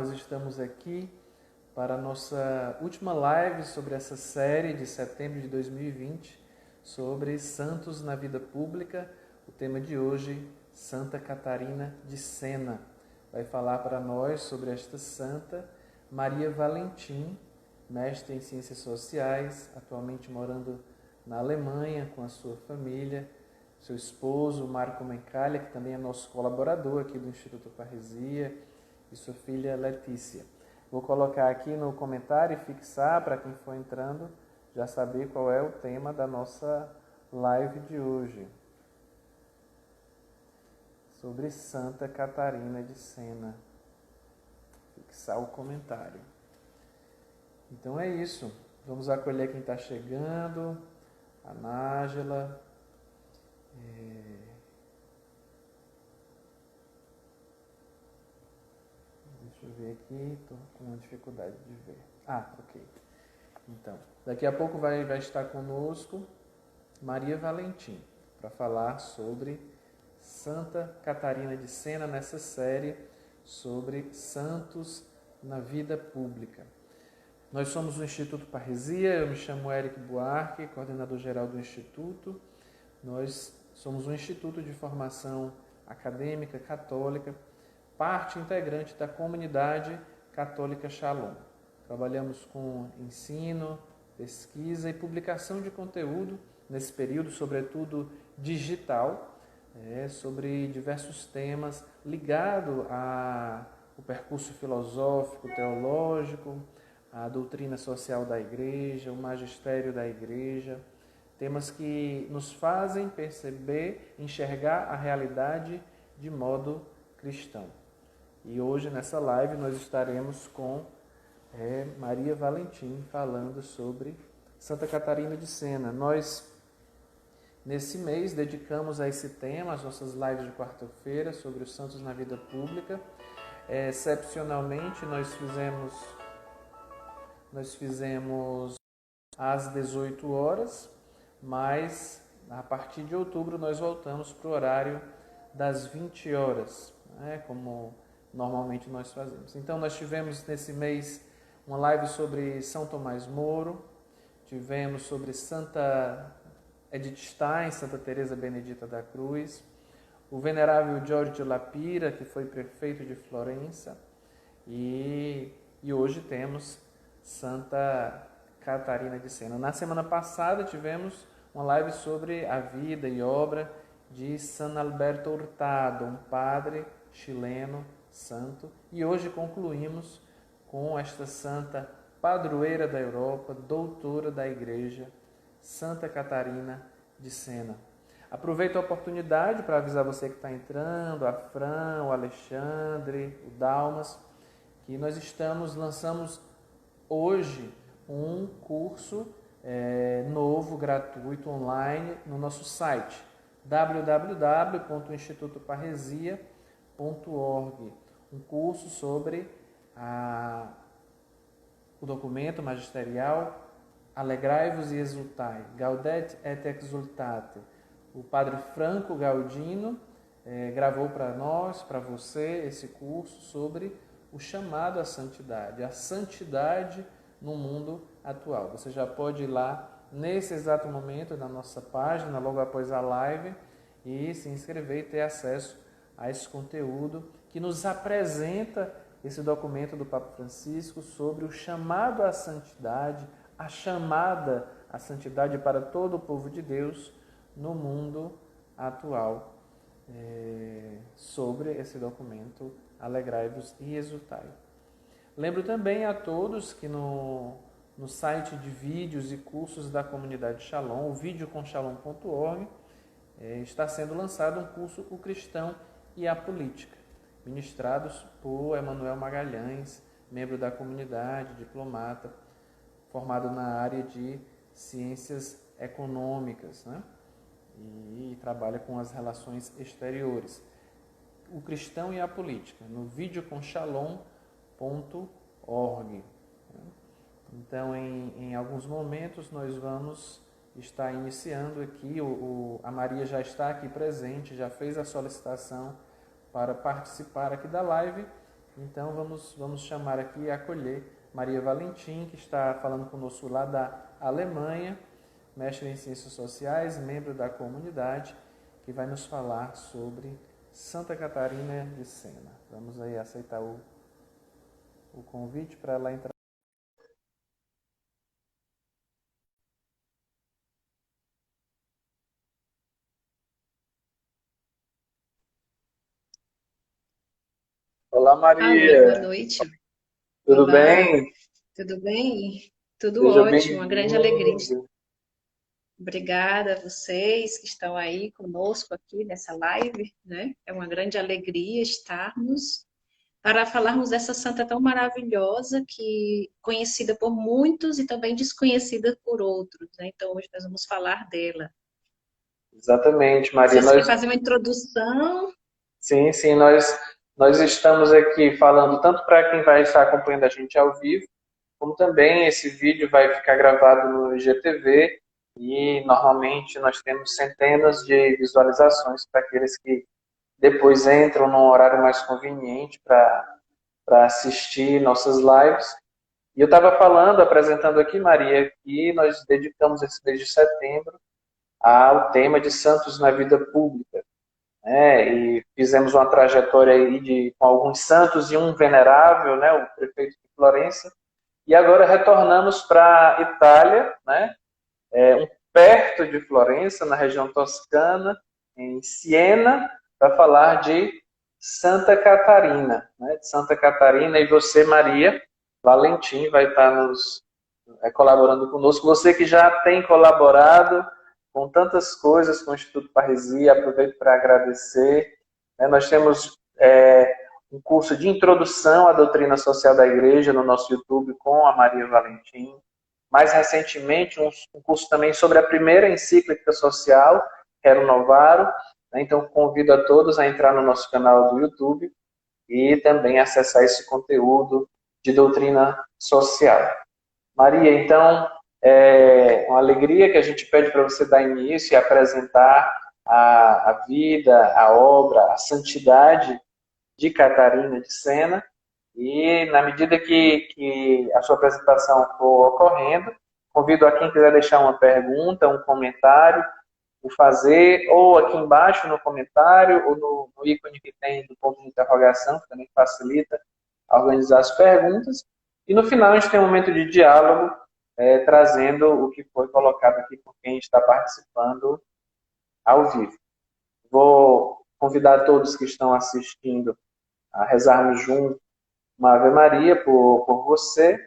nós estamos aqui para a nossa última live sobre essa série de setembro de 2020 sobre santos na vida pública. O tema de hoje, Santa Catarina de Sena. Vai falar para nós sobre esta santa, Maria Valentim, mestre em Ciências Sociais, atualmente morando na Alemanha com a sua família, seu esposo, Marco Mencalha, que também é nosso colaborador aqui do Instituto Parresia, e sua filha Letícia. Vou colocar aqui no comentário e fixar para quem for entrando já saber qual é o tema da nossa live de hoje. Sobre Santa Catarina de Sena. Fixar o comentário. Então é isso. Vamos acolher quem está chegando. A Nájila. Deixa eu ver aqui. Estou com uma dificuldade de ver. Ok. Então, daqui a pouco vai estar conosco Maria Valentim para falar sobre Santa Catarina de Sena nessa série sobre santos na vida pública. Nós somos o Instituto Parresia, eu me chamo Eric Buarque, coordenador-geral do Instituto. Nós somos um instituto de formação acadêmica católica, parte integrante da comunidade católica Shalom. Trabalhamos com ensino, pesquisa e publicação de conteúdo nesse período, sobretudo digital, sobre diversos temas ligados ao percurso filosófico, teológico, a doutrina social da Igreja, o magistério da Igreja, temas que nos fazem perceber, enxergar a realidade de modo cristão. E hoje, nessa live, nós estaremos com Maria Valentim falando sobre Santa Catarina de Sena. Nós, nesse mês, dedicamos a esse tema as nossas lives de quarta-feira sobre os santos na vida pública. Excepcionalmente, nós fizemos às 18 horas, mas a partir de outubro nós voltamos para o horário das 20 horas, como normalmente nós fazemos. Então nós tivemos nesse mês uma live sobre São Tomás Moro, tivemos sobre Santa Edith Stein, Santa Teresa Benedita da Cruz, o venerável Giorgio Lapira, que foi prefeito de Florença, e hoje temos Santa Catarina de Sena. Na semana passada tivemos uma live sobre a vida e obra de San Alberto Hurtado, um padre chileno santo, e hoje concluímos com esta santa padroeira da Europa, doutora da Igreja, Santa Catarina de Sena. Aproveito a oportunidade para avisar você que está entrando, a Fran, o Alexandre, o Dalmas, que nós lançamos hoje um curso novo, gratuito, online, no nosso site www.institutoparresia.org. Um curso sobre o documento magisterial Alegrai-vos e exultai, Gaudete et exultate. O padre Franco Galdino gravou para nós, para você, esse curso sobre o chamado à santidade, a santidade no mundo atual. Você já pode ir lá nesse exato momento na nossa página, logo após a live, e se inscrever e ter acesso a esse conteúdo que nos apresenta esse documento do Papa Francisco sobre o chamado à santidade, a chamada à santidade para todo o povo de Deus no mundo atual. Sobre esse documento, Alegrai-vos e exultai. Lembro também a todos que no site de vídeos e cursos da comunidade Shalom, o videocomshalom.org, está sendo lançado um curso O Cristão e a Política, ministrados por Emanuel Magalhães, membro da comunidade, diplomata, formado na área de ciências econômicas, e trabalha com as relações exteriores. O Cristão e a Política, no videocomshalom.org. Então, em alguns momentos, nós vamos estar iniciando aqui, a Maria já está aqui presente, já fez a solicitação para participar aqui da live, Então vamos chamar aqui e acolher Maria Valentim, que está falando conosco lá da Alemanha, mestre em Ciências Sociais, membro da comunidade, que vai nos falar sobre Santa Catarina de Sena. Vamos aí aceitar o convite para ela entrar. Olá, Alô, boa Maria. noite. Tudo Olá, bem? tudo bem? Tudo Seja ótimo, uma grande alegria. bem-vindo. Obrigada a vocês que estão aí conosco aqui nessa live, né? É uma grande alegria estarmos para falarmos dessa santa tão maravilhosa que conhecida por muitos e também desconhecida por outros, né? Então hoje nós vamos falar dela. Exatamente, Não Maria. sei se quer fazer uma introdução. Sim, nós estamos aqui falando tanto para quem vai estar acompanhando a gente ao vivo, como também esse vídeo vai ficar gravado no IGTV e normalmente nós temos centenas de visualizações para aqueles que depois entram num horário mais conveniente para assistir nossas lives. E eu estava falando, apresentando aqui, Maria, que nós dedicamos esse mês de setembro ao tema de santos na vida pública, né? E fizemos uma trajetória aí com alguns santos e um venerável, né? O prefeito de Florença. E agora retornamos para a Itália, né? Perto de Florença, na região toscana, em Siena, para falar de Santa Catarina, né? De Santa Catarina, e você, Maria Valentim, vai estar colaborando conosco. Você que já tem colaborado com tantas coisas com o Instituto Parresia, aproveito para agradecer. Nós temos um curso de introdução à doutrina social da igreja no nosso YouTube com a Maria Valentim. Mais recentemente, um curso também sobre a primeira encíclica social, Quero Novaro. Então, convido a todos a entrar no nosso canal do YouTube e também acessar esse conteúdo de doutrina social. Maria, então, é uma alegria que a gente pede para você dar início e apresentar a vida, a obra, a santidade de Catarina de Sena. E na medida que a sua apresentação for ocorrendo, convido a quem quiser deixar uma pergunta, um comentário, o fazer, ou aqui embaixo no comentário, ou no ícone que tem do ponto de interrogação, que também facilita a organizar as perguntas. E no final a gente tem um momento de diálogo, trazendo o que foi colocado aqui por quem está participando ao vivo. Vou convidar todos que estão assistindo a rezarmos juntos uma Ave Maria por você,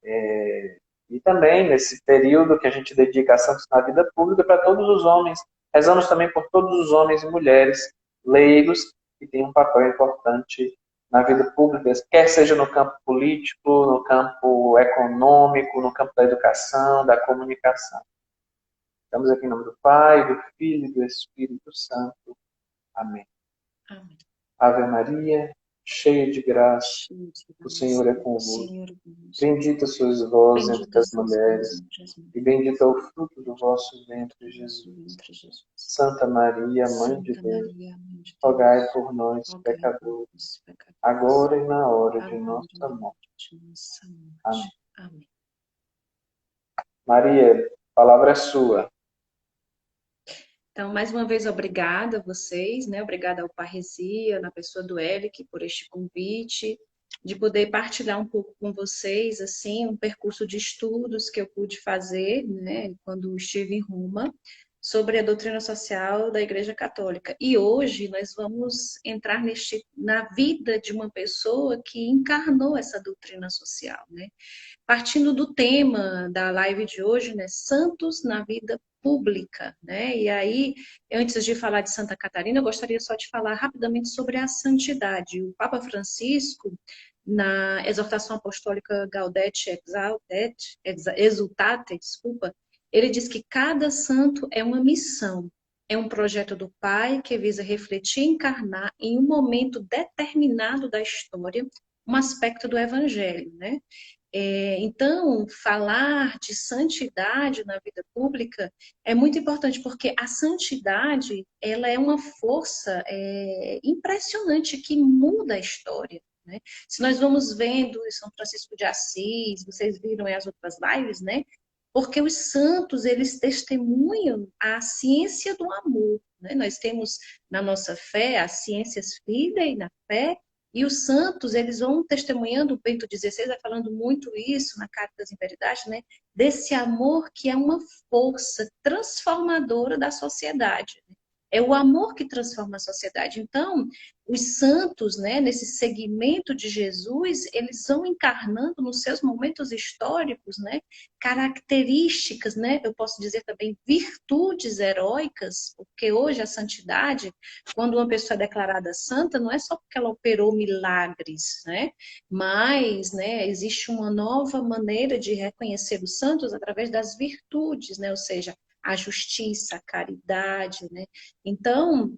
e também nesse período que a gente dedica a santos na vida pública para todos os homens. Rezamos também por todos os homens e mulheres leigos que têm um papel importante na vida pública, quer seja no campo político, no campo econômico, no campo da educação, da comunicação. Estamos aqui em nome do Pai, do Filho e do Espírito Santo. Amém. Amém. Ave Maria, cheia de graça, o Senhor é O convosco. Senhor é convosco. Bendita sois vós entre Bendita as sois vós mulheres, entre as mulheres. e bendito é o fruto do vosso ventre, Nosso Jesus. ventre, Jesus. Santa Maria, Mãe de Santa Deus, Maria, Mãe de rogai Deus, por nós, rogai por pecadores, nós, pecadores, agora e na hora de agora e nossa na hora morte. de nossa Amém. morte. Amém. Maria, a palavra é sua. Então, mais uma vez, obrigada a vocês, né? Obrigada ao Parresia, na pessoa do Eric, por este convite, de poder partilhar um pouco com vocês, assim, um percurso de estudos que eu pude fazer, né, quando estive em Roma, sobre a doutrina social da Igreja Católica. E hoje nós vamos entrar na vida de uma pessoa que encarnou essa doutrina social, né? Partindo do tema da live de hoje, né, santos na vida pública, né? E aí, antes de falar de Santa Catarina, eu gostaria só de falar rapidamente sobre a santidade. O Papa Francisco, na exortação apostólica Gaudete Exultate, desculpa, ele diz que cada santo é uma missão, é um projeto do Pai que visa refletir e encarnar em um momento determinado da história um aspecto do Evangelho, né? Então, falar de santidade na vida pública é muito importante, porque a santidade ela é uma força impressionante que muda a história. né? Se nós vamos vendo em São Francisco de Assis, vocês viram as outras lives, né? Porque os santos, eles testemunham a ciência do amor, né? Nós temos na nossa fé as ciências fidei na fé, e os santos, eles vão testemunhando, o Bento XVI vai falando muito isso na Carta das Imperidades, né? Desse amor que é uma força transformadora da sociedade. É o amor que transforma a sociedade. Então, os santos, né, nesse segmento de Jesus, eles vão encarnando nos seus momentos históricos, né, características, né, eu posso dizer também virtudes heróicas, porque hoje a santidade, quando uma pessoa é declarada santa, não é só porque ela operou milagres, né, mas, né, existe uma nova maneira de reconhecer os santos através das virtudes, né, ou seja, a justiça, a caridade, né? Então,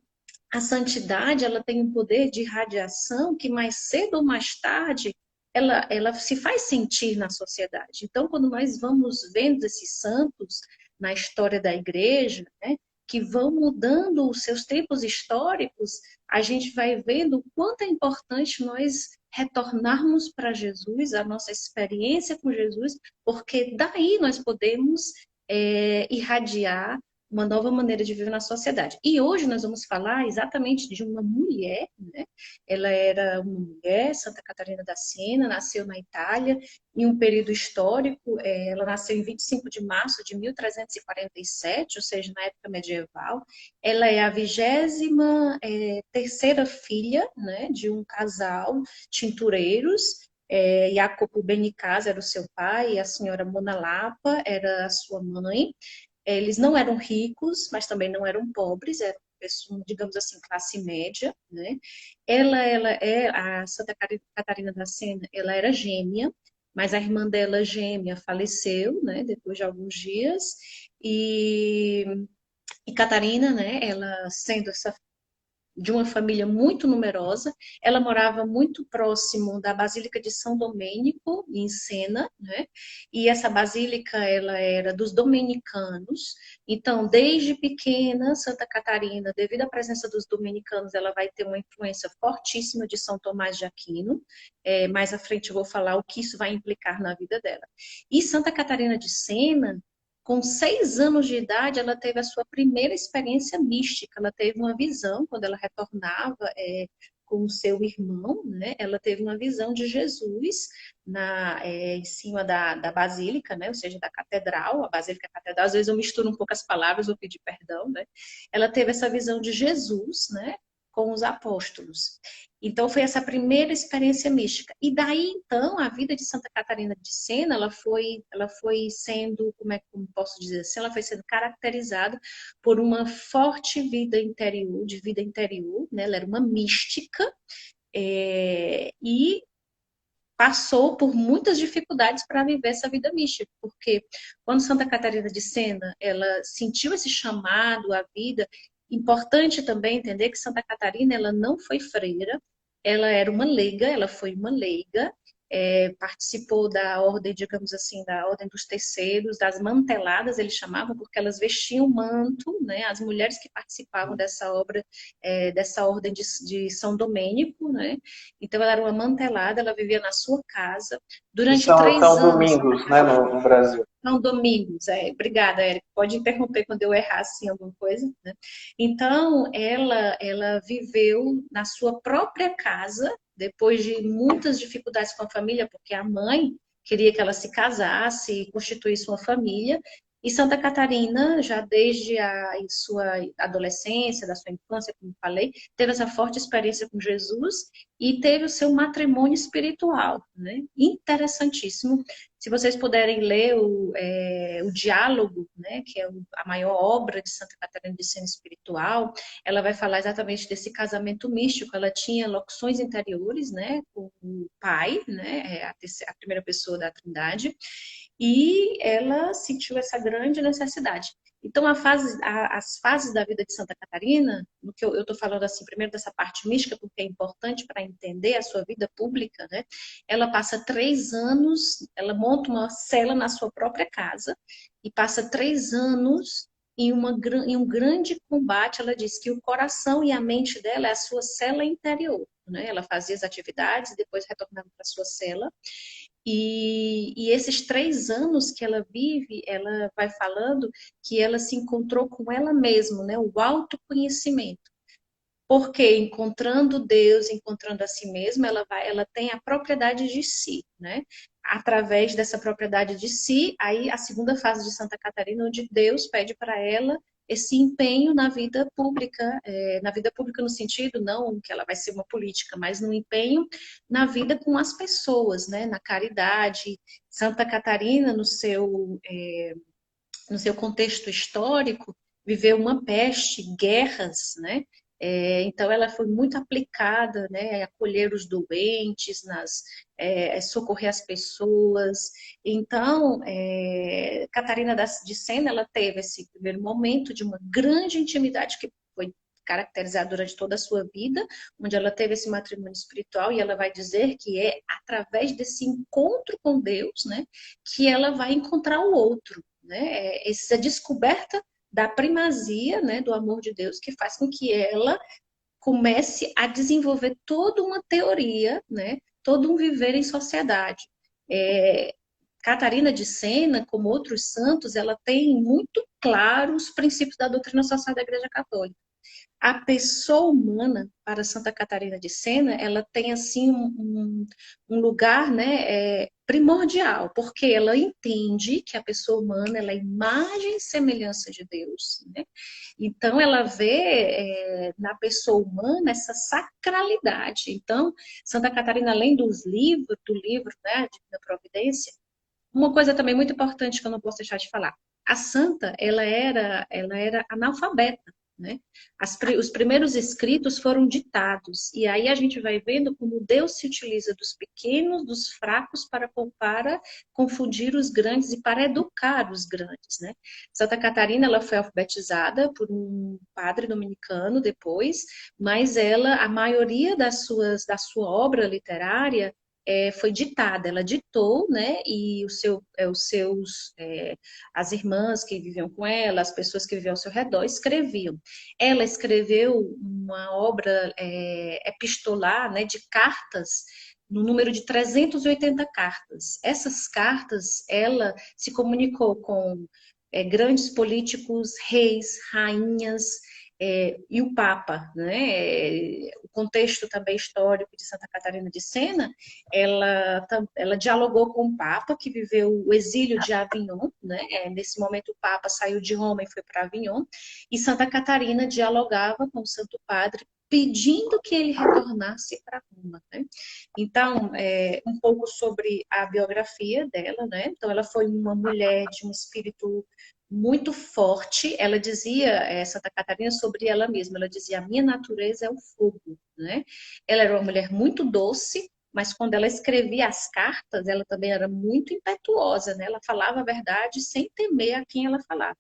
a santidade, ela tem um poder de radiação que mais cedo ou mais tarde ela se faz sentir na sociedade. Então, quando nós vamos vendo esses santos na história da igreja, né, que vão mudando os seus tempos históricos, a gente vai vendo o quanto é importante nós retornarmos para Jesus, a nossa experiência com Jesus, porque daí nós podemos irradiar uma nova maneira de viver na sociedade. E hoje nós vamos falar exatamente de uma mulher, né? Ela era uma mulher, Santa Catarina da Siena, nasceu na Itália, em um período histórico, ela nasceu em 25 de março de 1347, ou seja, na época medieval. Ela é a 23ª filha, né, de um casal tintureiros, Jacopo Benicasa era o seu pai, e a senhora Mona Lapa era a sua mãe. Eles não eram ricos, mas também não eram pobres, eram pessoas, digamos assim, classe média, né? Ela é a Santa Catarina da Sena, ela era gêmea, mas a irmã dela gêmea faleceu, né? Depois de alguns dias e Catarina, né? Ela sendo essa de uma família muito numerosa. Ela morava muito próximo da Basílica de São Domênico, em Sena, né? E essa basílica, ela era dos dominicanos. Então, desde pequena, Santa Catarina, devido à presença dos dominicanos, ela vai ter uma influência fortíssima de São Tomás de Aquino. Mais à frente eu vou falar o que isso vai implicar na vida dela. E Santa Catarina de Sena, com 6 anos de idade, ela teve a sua primeira experiência mística. Ela teve uma visão, quando ela retornava com o seu irmão, né? Ela teve uma visão de Jesus em cima da basílica, né? Ou seja, da catedral, a basílica catedral. Às vezes eu misturo um pouco as palavras, vou pedir perdão, né? Ela teve essa visão de Jesus, né? Com os apóstolos. Então, foi essa primeira experiência mística. E daí, então, a vida de Santa Catarina de Sena, ela foi sendo, como posso dizer assim, ela foi sendo caracterizada por uma forte vida interior, de vida interior, né? Ela era uma mística, e passou por muitas dificuldades para viver essa vida mística, porque quando Santa Catarina de Sena, ela sentiu esse chamado à vida, importante também entender que Santa Catarina, ela não foi freira, ela era uma leiga, ela foi uma leiga, participou da ordem, digamos assim, da ordem dos terceiros, das manteladas, eles chamavam, porque elas vestiam manto, né? As mulheres que participavam dessa obra, dessa ordem de São Domênico, né? Então ela era uma mantelada, ela vivia na sua casa Que durante são, 3 anos. domingos, né, no Brasil. São domingos, obrigada, Érica. Pode interromper quando eu errar assim alguma coisa, né? Então, ela viveu na sua própria casa, depois de muitas dificuldades com a família, porque a mãe queria que ela se casasse e constituísse uma família. E Santa Catarina, já desde a sua adolescência, da sua infância, como falei, teve essa forte experiência com Jesus e teve o seu matrimônio espiritual, né? Interessantíssimo. Se vocês puderem ler o Diálogo, né, que é a maior obra de Santa Catarina de Sena espiritual, ela vai falar exatamente desse casamento místico. Ela tinha locuções interiores, né, com o Pai, né, a primeira pessoa da Trindade, e ela sentiu essa grande necessidade. Então, as fases da vida de Santa Catarina, no que eu estou falando assim, primeiro dessa parte mística, porque é importante para entender a sua vida pública, né? Ela passa 3 anos, ela monta uma cela na sua própria casa e passa 3 anos em um grande combate. Ela diz que o coração e a mente dela é a sua cela interior. né? Ela fazia as atividades e depois retornava para sua cela. E esses 3 anos que ela vive, ela vai falando que ela se encontrou com ela mesma, né? O autoconhecimento. Porque encontrando Deus, encontrando a si mesma, ela tem a propriedade de si, né? Através dessa propriedade de si, aí a segunda fase de Santa Catarina, onde Deus pede para ela esse empenho na vida pública no sentido não que ela vai ser uma política, mas no empenho na vida com as pessoas, né? Na caridade. Santa Catarina, no seu contexto histórico, viveu uma peste, guerras, né? Então, ela foi muito aplicada, né, a acolher os doentes, socorrer as pessoas. Então, Catarina de Sena, ela teve esse primeiro momento de uma grande intimidade que foi caracterizada durante toda a sua vida, onde ela teve esse matrimônio espiritual, e ela vai dizer que é através desse encontro com Deus, né, que ela vai encontrar o outro, né? Essa descoberta da primazia, né, do amor de Deus, que faz com que ela comece a desenvolver toda uma teoria, né, todo um viver em sociedade. Catarina de Sena, como outros santos, ela tem muito claro os princípios da doutrina social da Igreja Católica. A pessoa humana, para Santa Catarina de Sena, ela tem assim um lugar, né, primordial, porque ela entende que a pessoa humana ela é imagem e semelhança de Deus, né? Então ela vê na pessoa humana essa sacralidade. Então Santa Catarina, além do livro, né, da Providência, uma coisa também muito importante que eu não posso deixar de falar. A santa, ela era analfabeta, né? Os primeiros escritos foram ditados. E aí a gente vai vendo como Deus se utiliza dos pequenos, dos fracos, para confundir os grandes e para educar os grandes, né? Santa Catarina, ela foi alfabetizada por um padre dominicano depois, mas a maioria da sua obra literária foi ditada, ela ditou, né? E as irmãs que viviam com ela, as pessoas que viviam ao seu redor, escreviam. Ela escreveu uma obra epistolar, né, de cartas, no número de 380 cartas. Essas cartas, ela se comunicou com grandes políticos, reis, rainhas, e o Papa, né? O contexto também histórico de Santa Catarina de Sena, ela dialogou com o Papa, que viveu o exílio de Avignon, né? Nesse momento o Papa saiu de Roma e foi para Avignon, e Santa Catarina dialogava com o Santo Padre, pedindo que ele retornasse para Roma, né? Então, um pouco sobre a biografia dela, né? Então, ela foi uma mulher de um espírito muito forte. Ela dizia, Santa Catarina, sobre ela mesma, ela dizia: a minha natureza é o fogo, né? Ela era uma mulher muito doce, mas quando ela escrevia as cartas, ela também era muito impetuosa, né? Ela falava a verdade sem temer a quem ela falava.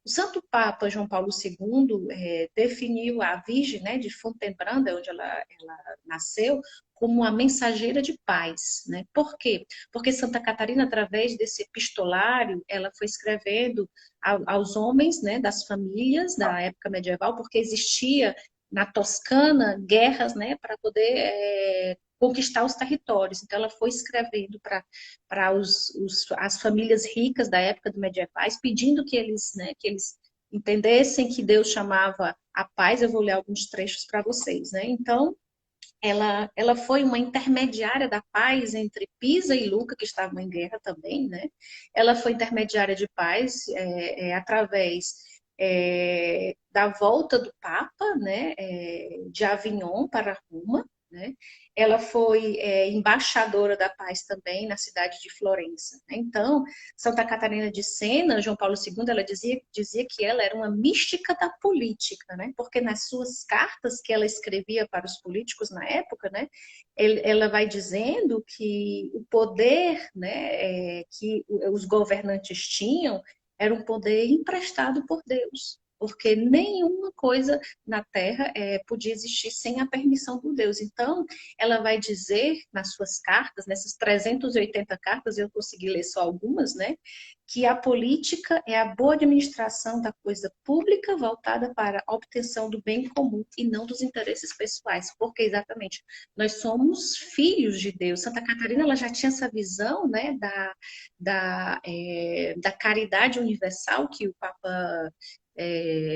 O Santo Papa João Paulo II definiu a Virgem, né, de Fontainebleau, onde ela nasceu, como a mensageira de paz, né? Por quê? Porque Santa Catarina, através desse epistolário, ela foi escrevendo aos homens, né, das famílias da época medieval, porque existia na Toscana guerras, né, para poder conquistar os territórios. Então, ela foi escrevendo para as famílias ricas da época do medievais, pedindo que eles, né, que eles entendessem que Deus chamava a paz. Eu vou ler alguns trechos para vocês, né? Então, ela foi uma intermediária da paz entre Pisa e Lucca, que estavam em guerra também, né? Ela foi intermediária de paz através da volta do Papa, né? De Avignon para Roma, né? Ela foi embaixadora da paz também na cidade de Florença, né? Então, Santa Catarina de Sena, João Paulo II, ela dizia que ela era uma mística da política, né? Porque nas suas cartas que ela escrevia para os políticos na época, né? Ela vai dizendo que o poder, né, que os governantes tinham era um poder emprestado por Deus. porque nenhuma coisa na Terra podia existir sem a permissão do Deus. Então, ela vai dizer nas suas cartas, nessas 380 cartas, eu consegui ler só algumas, né? Que a política é a boa administração da coisa pública voltada para a obtenção do bem comum e não dos interesses pessoais, porque exatamente nós somos filhos de Deus. Santa Catarina ela já tinha essa visão, né, da caridade universal que o Papa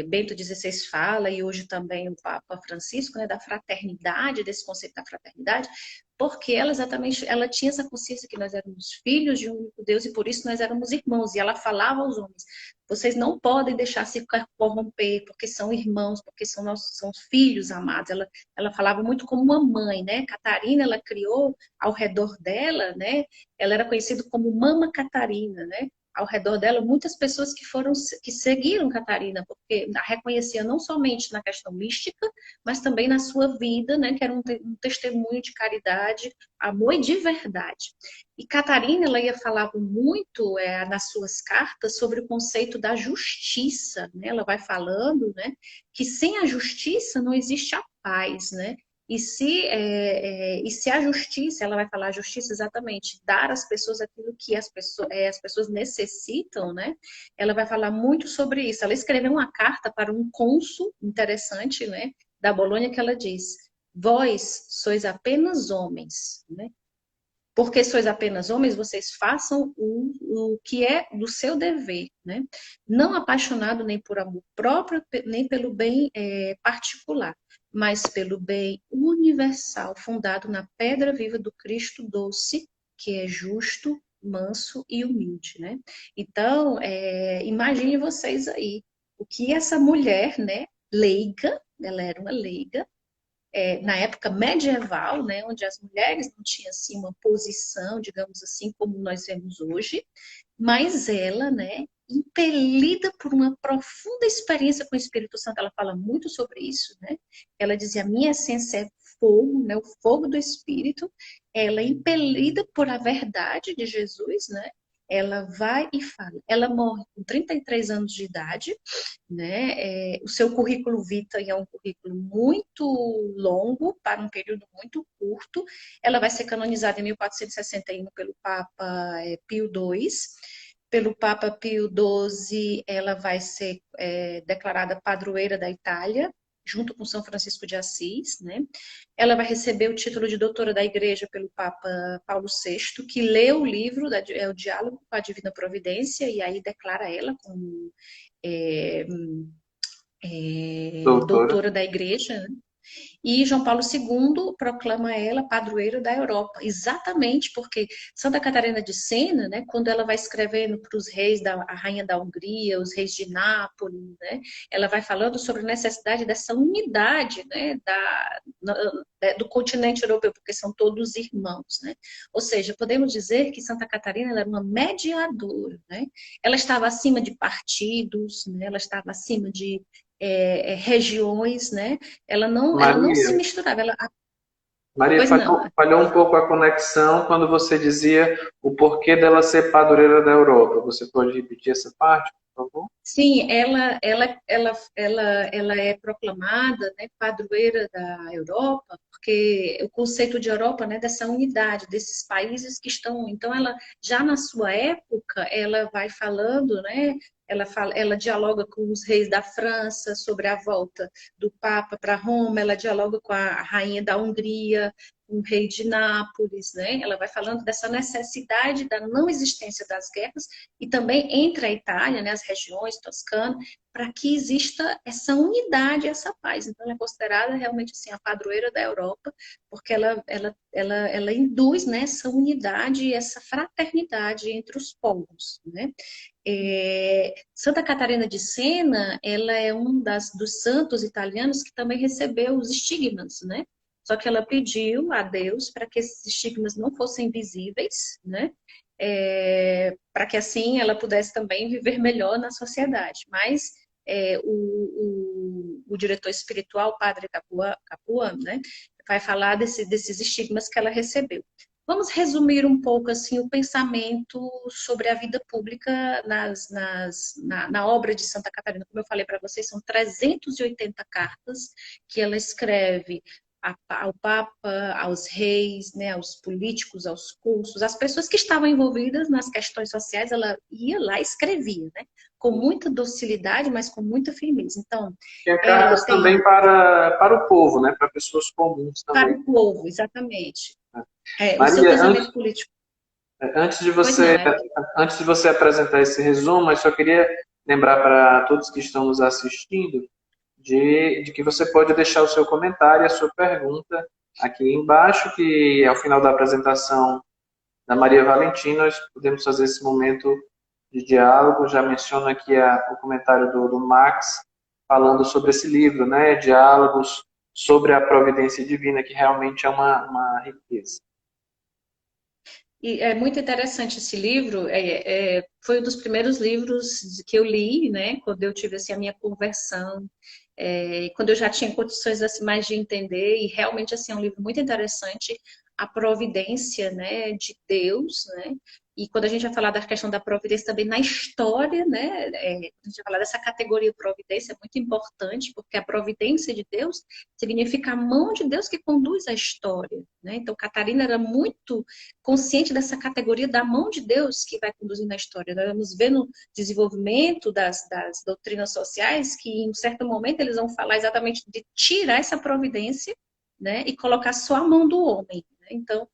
Bento XVI fala, e hoje também o Papa Francisco, né, da fraternidade, desse conceito da fraternidade, porque ela exatamente, ela tinha essa consciência que nós éramos filhos de um único Deus e por isso nós éramos irmãos. E ela falava aos homens: vocês não podem deixar se corromper, porque são irmãos, porque são filhos amados. Ela falava muito como uma mãe, né? Catarina, ela criou ao redor dela, né? Ela era conhecida como Mama Catarina, né? Ao redor dela, muitas pessoas que seguiram Catarina, porque a reconhecia não somente na questão mística, mas também na sua vida, né, que era um testemunho de caridade, amor e de verdade. E Catarina, ela ia falar muito nas suas cartas sobre o conceito da justiça, né? Ela vai falando, né, que sem a justiça não existe a paz, né? E se a justiça, ela vai falar a justiça exatamente, dar às pessoas aquilo que as pessoas necessitam, né? Ela vai falar muito sobre isso. Ela escreveu uma carta para um cônsul interessante, né? Da Bolonha, que ela diz: vós sois apenas homens, né? Porque sois apenas homens, vocês façam o que é do seu dever, né? Não apaixonado nem por amor próprio, nem pelo bem particular, mas pelo bem universal, fundado na pedra viva do Cristo doce, que é justo, manso e humilde, né? Então, imagine vocês aí, o que essa mulher, né, leiga, ela era uma leiga, na época medieval, né, onde as mulheres não tinham assim, uma posição, digamos assim, como nós vemos hoje, mas ela, né, impelida por uma profunda experiência com o Espírito Santo, ela fala muito sobre isso, né? Ela dizia: a minha essência é fogo, né, o fogo do Espírito. Ela é impelida por a verdade de Jesus, né? Ela vai e fala. Ela morre com 33 anos de idade, né? O seu currículo vitae é um currículo muito longo para um período muito curto. Ela vai ser canonizada em 1461 pelo Papa Pio II. Pelo Papa Pio XII, ela vai ser declarada padroeira da Itália, junto com São Francisco de Assis, né? Ela vai receber o título de doutora da Igreja pelo Papa Paulo VI, que leu o livro, o Diálogo com a Divina Providência, e aí declara ela como é, Doutora. doutora da Igreja, né? E João Paulo II proclama ela padroeira da Europa, exatamente porque Santa Catarina de Sena, né, quando ela vai escrevendo para os reis, a rainha da Hungria, os reis de Nápoles, né, ela vai falando sobre a necessidade dessa unidade, né, do continente europeu, porque são todos irmãos, né? Ou seja, podemos dizer que Santa Catarina era uma mediadora, né? Ela estava acima de partidos, né? Ela estava acima de regiões, né? Ela não se Maria, misturava. Maria, Pois não. falhou um pouco a conexão quando você dizia o porquê dela ser padroeira da Europa. Você pode repetir essa parte, por favor? Sim, ela é proclamada, né, padroeira da Europa, porque o conceito de Europa, né, dessa unidade desses países que estão, então ela já na sua época ela vai falando, né, ela dialoga com os reis da França sobre a volta do Papa para Roma, ela dialoga com a rainha da Hungria, com o rei de Nápoles, né? Ela vai falando dessa necessidade da não existência das guerras e também entre a Itália, né, as regiões Toscana, para que exista essa unidade, essa paz. Então, ela é considerada realmente assim, a padroeira da Europa, porque ela induz, né, essa unidade e essa fraternidade entre os povos, né? Santa Catarina de Sena, ela é dos santos italianos que também recebeu os estigmas, né? Só que ela pediu a Deus para que esses estigmas não fossem visíveis, né? Para que assim ela pudesse também viver melhor na sociedade. Mas o diretor espiritual, o padre Capua, né, vai falar desses estigmas que ela recebeu. Vamos resumir um pouco assim o pensamento sobre a vida pública na obra de Santa Catarina. Como eu falei para vocês, são 380 cartas que ela escreve ao Papa, aos reis, né, aos políticos, aos cônsules, as pessoas que estavam envolvidas nas questões sociais, ela ia lá e escrevia, né, com muita docilidade, mas com muita firmeza. Então, Tinha ela cartas tem também para o povo, né? Para pessoas comuns para também. o povo, exatamente. O seu Maria, pensamento político, antes de pois não, você, antes de você apresentar esse resumo, eu só queria lembrar para todos que estão nos assistindo de que você pode deixar o seu comentário, a sua pergunta aqui embaixo, que ao final da apresentação da Maria Valentina, nós podemos fazer esse momento de diálogo. Já menciono aqui o comentário do Max, falando sobre esse livro, né? Diálogos sobre a providência divina, que realmente é uma riqueza. e é muito interessante esse livro. Foi um dos primeiros livros que eu li, né? Quando eu tive assim a minha conversão, quando eu já tinha condições assim mais de entender. E realmente assim é um livro muito interessante. A providência, né, de Deus, né? E quando a gente vai falar da questão da providência também na história, né? A gente vai falar dessa categoria providência é muito importante, porque a providência de Deus significa a mão de Deus que conduz a história, né? Então Catarina era muito consciente dessa categoria da mão de Deus que vai conduzindo a história. Nós vamos ver no desenvolvimento das doutrinas sociais que, em um certo momento, eles vão falar exatamente de tirar essa providência, né, e colocar só a mão do homem. Né? Então,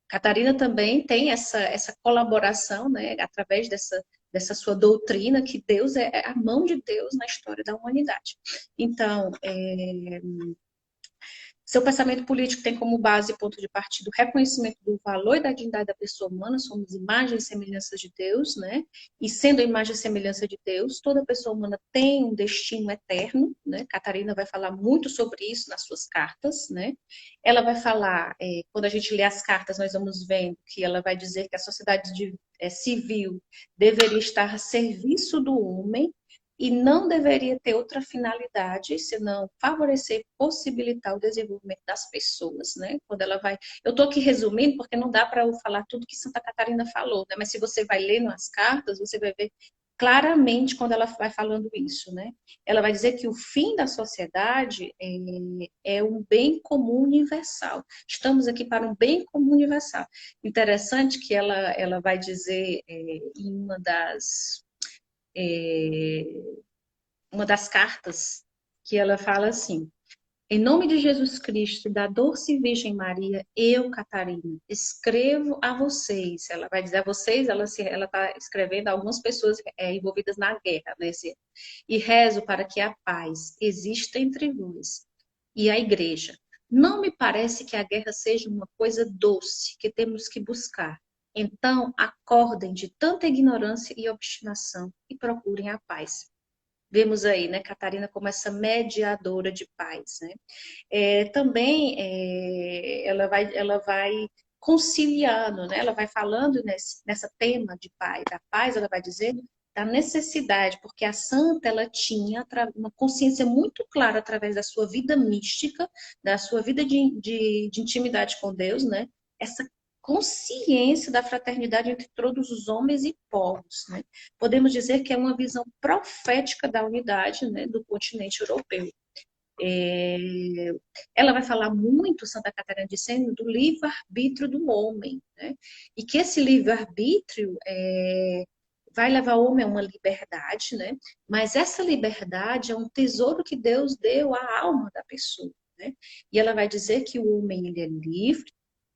Catarina também tem essa colaboração, né, através dessa sua doutrina, que Deus é a mão de Deus na história da humanidade. Então, seu pensamento político tem como base e ponto de partida o reconhecimento do valor e da dignidade da pessoa humana, somos imagem e semelhança de Deus, né? E sendo a imagem e semelhança de Deus, toda pessoa humana tem um destino eterno, né? Catarina vai falar muito sobre isso nas suas cartas, né? Ela vai falar, quando a gente lê as cartas, nós vamos vendo que ela vai dizer que a sociedade civil deveria estar a serviço do homem, e não deveria ter outra finalidade senão favorecer, possibilitar o desenvolvimento das pessoas, né? Quando ela vai, eu estou aqui resumindo porque não dá para eu falar tudo que Santa Catarina falou, né? Mas se você vai ler nas cartas, você vai ver claramente quando ela vai falando isso, né? Ela vai dizer que o fim da sociedade é um bem comum universal. Estamos aqui para um bem comum universal. Interessante que ela vai dizer em uma das cartas que ela fala assim: em nome de Jesus Cristo, da doce Virgem Maria, eu, Catarina, escrevo a vocês. Ela vai dizer a vocês, ela está escrevendo a algumas pessoas envolvidas na guerra, né? E rezo para que a paz exista entre vós e a igreja. Não me parece que a guerra seja uma coisa doce que temos que buscar. Então, acordem de tanta ignorância e obstinação e procurem a paz. Vemos aí, né, Catarina como essa mediadora de paz, né? Também ela vai conciliando, né? Ela vai falando nessa tema de paz, da paz, ela vai dizendo da necessidade, porque a santa ela tinha uma consciência muito clara através da sua vida mística, da sua vida de intimidade com Deus, né? Essa consciência da fraternidade entre todos os homens e povos, né? Podemos dizer que é uma visão profética da unidade, né, do continente europeu. É, ela vai falar muito, Santa Catarina de Sena, do livre-arbítrio do homem, né? E que esse livre-arbítrio vai levar o homem a uma liberdade, né? Mas essa liberdade é um tesouro que Deus deu à alma da pessoa, né? E ela vai dizer que o homem ele é livre,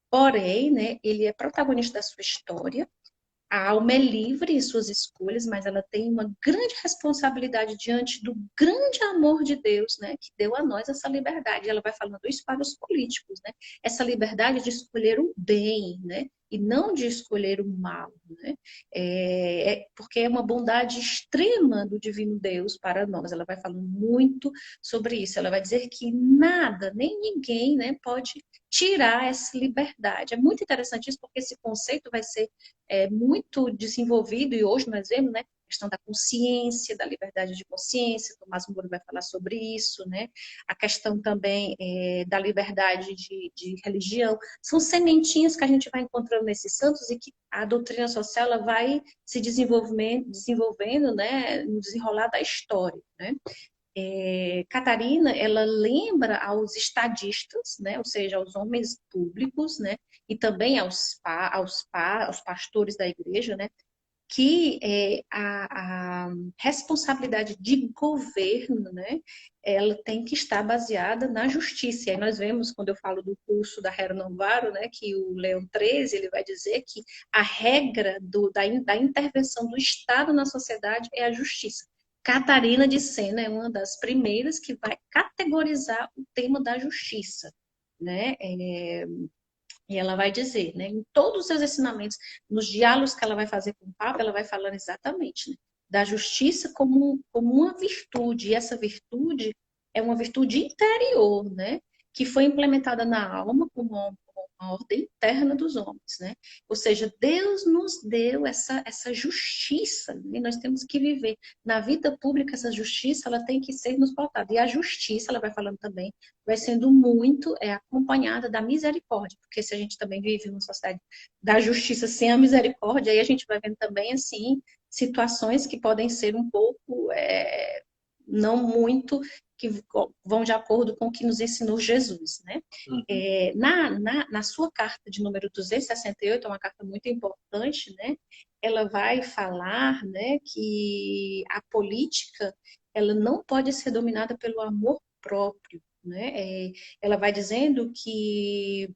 porém, né, ele é protagonista da sua história. A alma é livre em suas escolhas, mas ela tem uma grande responsabilidade diante do grande amor de Deus, né, que deu a nós essa liberdade. Ela vai falando isso para os políticos, né? Essa liberdade de escolher o bem, né, e não de escolher o mal, né? Porque é uma bondade extrema do divino Deus para nós. Ela vai falando muito sobre isso. Ela vai dizer que nada, nem ninguém, né, pode tirar essa liberdade. É muito interessante isso, porque esse conceito vai ser muito desenvolvido, e hoje nós vemos, né, questão da consciência, da liberdade de consciência, Tomás Moro vai falar sobre isso, né? A questão também da liberdade de religião. São sementinhas que a gente vai encontrando nesses santos e que a doutrina social ela vai se desenvolvendo, né, no desenrolar da história, né? Catarina, ela lembra aos estadistas, né, ou seja, aos homens públicos, né, e também aos pastores da igreja, né, que a responsabilidade de governo, né, ela tem que estar baseada na justiça. E aí nós vemos, quando eu falo do curso da Hernan Varo, né, que o Leão XIII ele vai dizer que a regra da intervenção do Estado na sociedade é a justiça. Catarina de Sena é uma das primeiras que vai categorizar o tema da justiça, né? E ela vai dizer, né, em todos os seus ensinamentos, nos diálogos que ela vai fazer com o Papa, ela vai falando exatamente, né, da justiça como uma virtude. E essa virtude é uma virtude interior, né, que foi implementada na alma como uma ordem interna dos homens, né? Ou seja, Deus nos deu essa justiça, né? E nós temos que viver na vida pública essa justiça, ela tem que ser nos pautada. E a justiça, ela vai falando também, vai sendo muito acompanhada da misericórdia, porque se a gente também vive numa sociedade da justiça sem a misericórdia, aí a gente vai vendo também, assim, situações que podem ser um pouco, não muito, que vão de acordo com o que nos ensinou Jesus, né? Na sua carta de número 268, é uma carta muito importante, né? Ela vai falar, né, que a política, ela não pode ser dominada pelo amor próprio, né? Ela vai dizendo que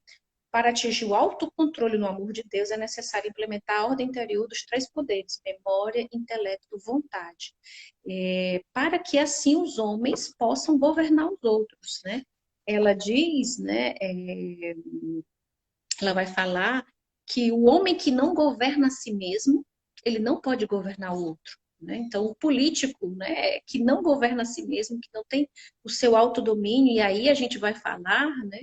para atingir o autocontrole no amor de Deus é necessário implementar a ordem interior dos três poderes, memória, intelecto, vontade, para que assim os homens possam governar os outros, né? Ela diz, né, ela vai falar que o homem que não governa a si mesmo, ele não pode governar o outro. Né? Então, o político, né, que não governa a si mesmo, que não tem o seu autodomínio, e aí a gente vai falar, né,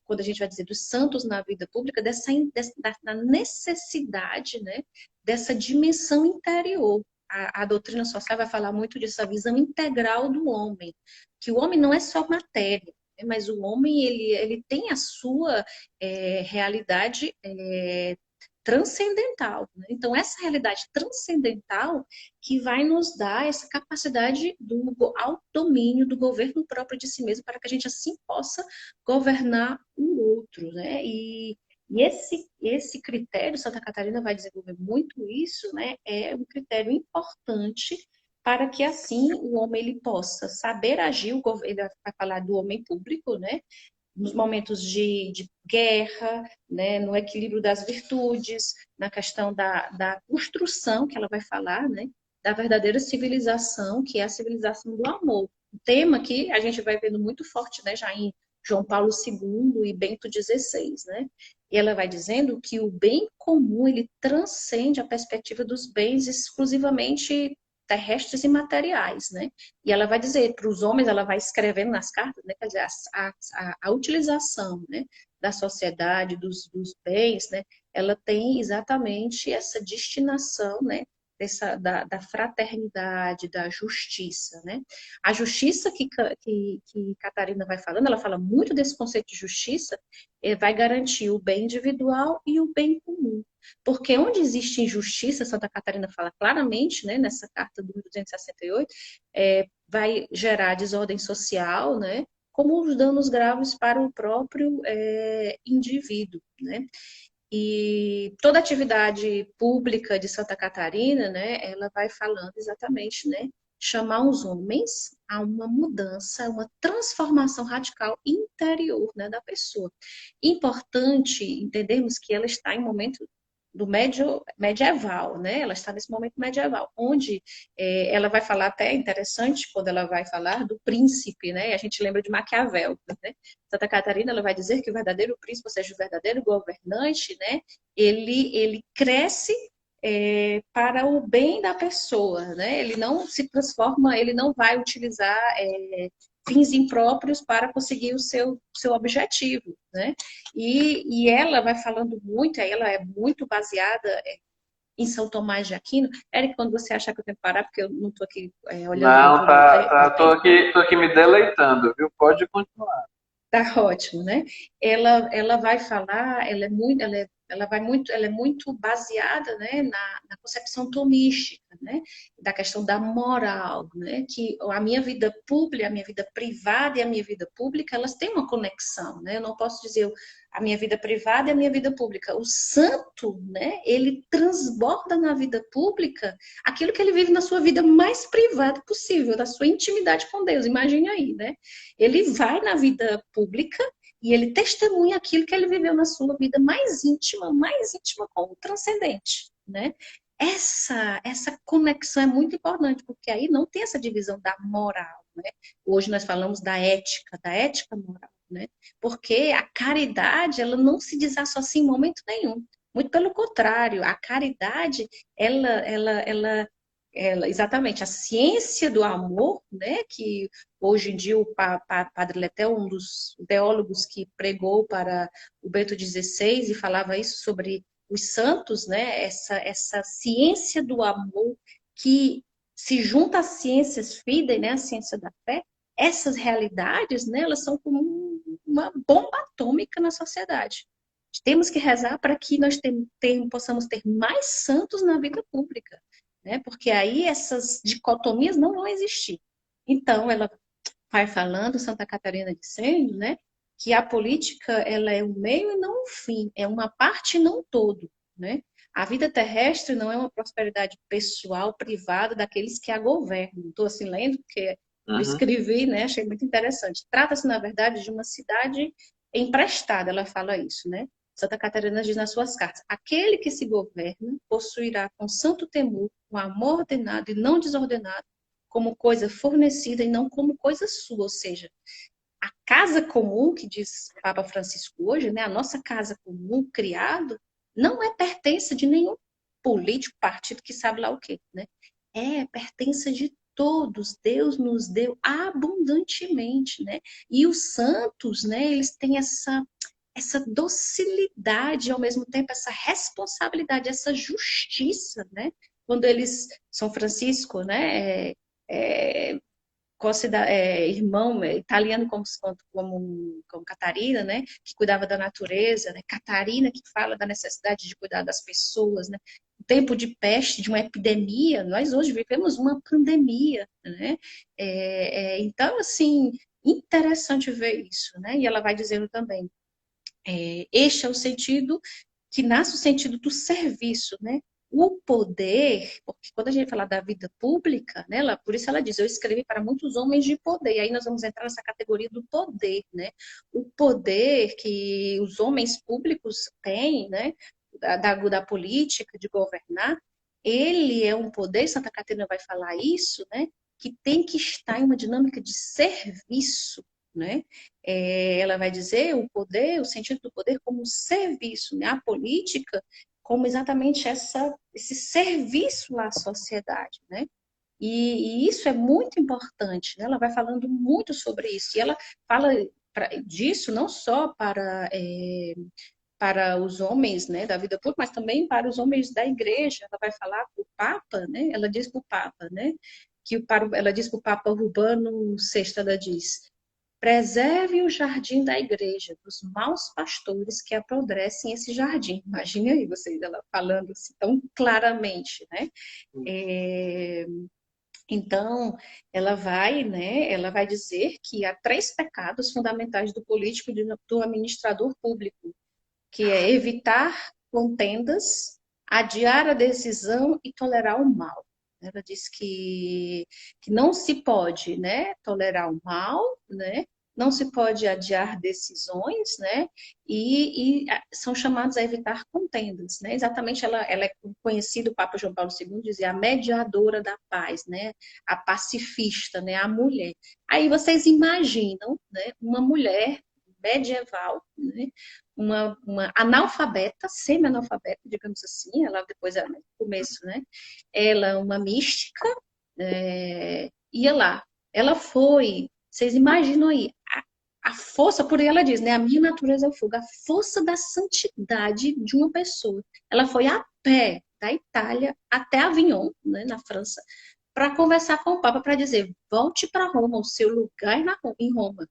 quando a gente vai dizer dos santos na vida pública, da necessidade, né, dessa dimensão interior. A doutrina social vai falar muito disso, a visão integral do homem, que o homem não é só matéria, né, mas o homem ele tem a sua realidade transcendental. Né? Então, essa realidade transcendental que vai nos dar essa capacidade do autodomínio, do governo próprio de si mesmo, para que a gente assim possa governar o outro. Né? E esse critério, Santa Catarina vai desenvolver muito isso, né? É um critério importante para que assim o homem ele possa saber agir, ele vai falar do homem público, né? Nos momentos de guerra, né, no equilíbrio das virtudes, na questão da construção, que ela vai falar, né, da verdadeira civilização, que é a civilização do amor. Um tema que a gente vai vendo muito forte, né, já em João Paulo II e Bento XVI, né? E ela vai dizendo que o bem comum, ele transcende a perspectiva dos bens exclusivamente terrestres e materiais, né? E ela vai dizer para os homens, ela vai escrevendo nas cartas, né? Quer dizer, a utilização, né, da sociedade, dos bens, né? Ela tem exatamente essa destinação, né? Da fraternidade, da justiça, né? A justiça que Catarina vai falando, ela fala muito desse conceito de justiça, vai garantir o bem individual e o bem comum. Porque onde existe injustiça, Santa Catarina fala claramente, né, nessa carta do 268, vai gerar desordem social, né, como os danos graves para o próprio indivíduo, né? E toda atividade pública de Santa Catarina, né, ela vai falando exatamente, né, chamar os homens a uma mudança, uma transformação radical interior, né, da pessoa. Importante entendermos que ela está em momento do medieval, né? Ela está nesse momento medieval, onde ela vai falar, até interessante, quando ela vai falar do príncipe, né? A gente lembra de Maquiavel, né? Santa Catarina, ela vai dizer que o verdadeiro príncipe, ou seja, o verdadeiro governante, né? Ele cresce para o bem da pessoa, né? Ele não se transforma, ele não vai utilizar fins impróprios para conseguir o seu objetivo, né? E ela vai falando muito, ela é muito baseada em São Tomás de Aquino. Eric, quando você achar que eu tenho que parar, porque eu não estou aqui olhando o Não, controle do tá, tempo. tô aqui me deleitando, viu? Pode continuar. Tá ótimo, né? Ela vai falar, ela é muito baseada, né, na concepção tomística, né, da questão da moral, né, que a minha vida pública, a minha vida privada e a minha vida pública, elas têm uma conexão, né? Eu não posso dizer a minha vida privada e a minha vida pública. O santo, né, ele transborda na vida pública aquilo que ele vive na sua vida mais privada possível, da sua intimidade com Deus. Imagine aí, né? Ele vai na vida pública e ele testemunha aquilo que ele viveu na sua vida mais íntima com o transcendente, né? Essa conexão é muito importante, porque aí não tem essa divisão da moral, né? Hoje nós falamos da ética moral, né? Porque a caridade, ela não se desassocia em momento nenhum. Muito pelo contrário, a caridade, exatamente, a ciência do amor, né? Que hoje em dia o Padre Letel, um dos teólogos que pregou para o Bento XVI e falava isso sobre os santos, né? Essa ciência do amor que se junta às ciências fidei, né? A ciência da fé, essas realidades, né? Elas são como uma bomba atômica na sociedade. Temos que rezar para que nós possamos ter mais santos na vida pública, né? Porque aí essas dicotomias não vão existir. Então, ela vai falando, Santa Catarina de Sena, né? Que a política, ela é um meio e não um fim, é uma parte e não um todo, né? A vida terrestre não é uma prosperidade pessoal, privada daqueles que a governam. Estou assim lendo, porque eu Uhum. escrevi, né? Achei muito interessante. Trata-se, na verdade, de uma cidade emprestada, ela fala isso, né? Santa Catarina diz nas suas cartas: aquele que se governa possuirá com santo temor um amor ordenado e não desordenado, como coisa fornecida e não como coisa sua. Ou seja, a casa comum, que diz Papa Francisco hoje, né, a nossa casa comum, criado, não é pertença de nenhum político, partido que sabe lá o quê, né? É pertença de todos. Deus nos deu abundantemente, né? E os santos, né, eles têm essa docilidade, ao mesmo tempo essa responsabilidade, essa justiça, né? Quando eles, São Francisco, né, irmão italiano como Catarina, né, que cuidava da natureza, né, Catarina que fala da necessidade de cuidar das pessoas, né, o tempo de peste, de uma epidemia, nós hoje vivemos uma pandemia, né, então assim interessante ver isso, né, e ela vai dizendo também este é o sentido que nasce o sentido do serviço, né? O poder, porque quando a gente fala da vida pública, né, por isso ela diz, eu escrevi para muitos homens de poder, e aí nós vamos entrar nessa categoria do poder, né? O poder que os homens públicos têm, né, da política, de governar, ele é um poder, Santa Catarina vai falar isso, né, que tem que estar em uma dinâmica de serviço, né? Ela vai dizer o poder, o sentido do poder como serviço, né? A política como exatamente esse serviço à sociedade, né? E isso é muito importante, né? Ela vai falando muito sobre isso. E ela fala disso não só para os homens, né, da vida pública, mas também para os homens da igreja. Ela vai falar para o Papa, né? Ela diz para o Papa, né? Ela diz para o Papa Urbano VI, ela diz: preserve o jardim da igreja dos maus pastores que apodrecem esse jardim. Imagine aí vocês, ela falando assim tão claramente, né? É, então, ela vai dizer que há três pecados fundamentais do político e do administrador público, que é evitar contendas, adiar a decisão e tolerar o mal. Ela diz que não se pode, né, tolerar o mal, né, não se pode adiar decisões, né, e são chamados a evitar contendas, né. Exatamente, ela é conhecida, o Papa João Paulo II dizia, a mediadora da paz, né, a pacifista, né, a mulher. Aí vocês imaginam, né, uma mulher medieval, né, uma analfabeta, semi-analfabeta, digamos assim, ela depois era no começo, né? Ela, uma mística, ia lá. Ela foi, vocês imaginam aí, a força, por aí ela diz, né? A minha natureza é o fogo, a força da santidade de uma pessoa. Ela foi a pé da Itália até Avignon, né, na França, para conversar com o Papa, para dizer, volte para Roma, o seu lugar é em Roma.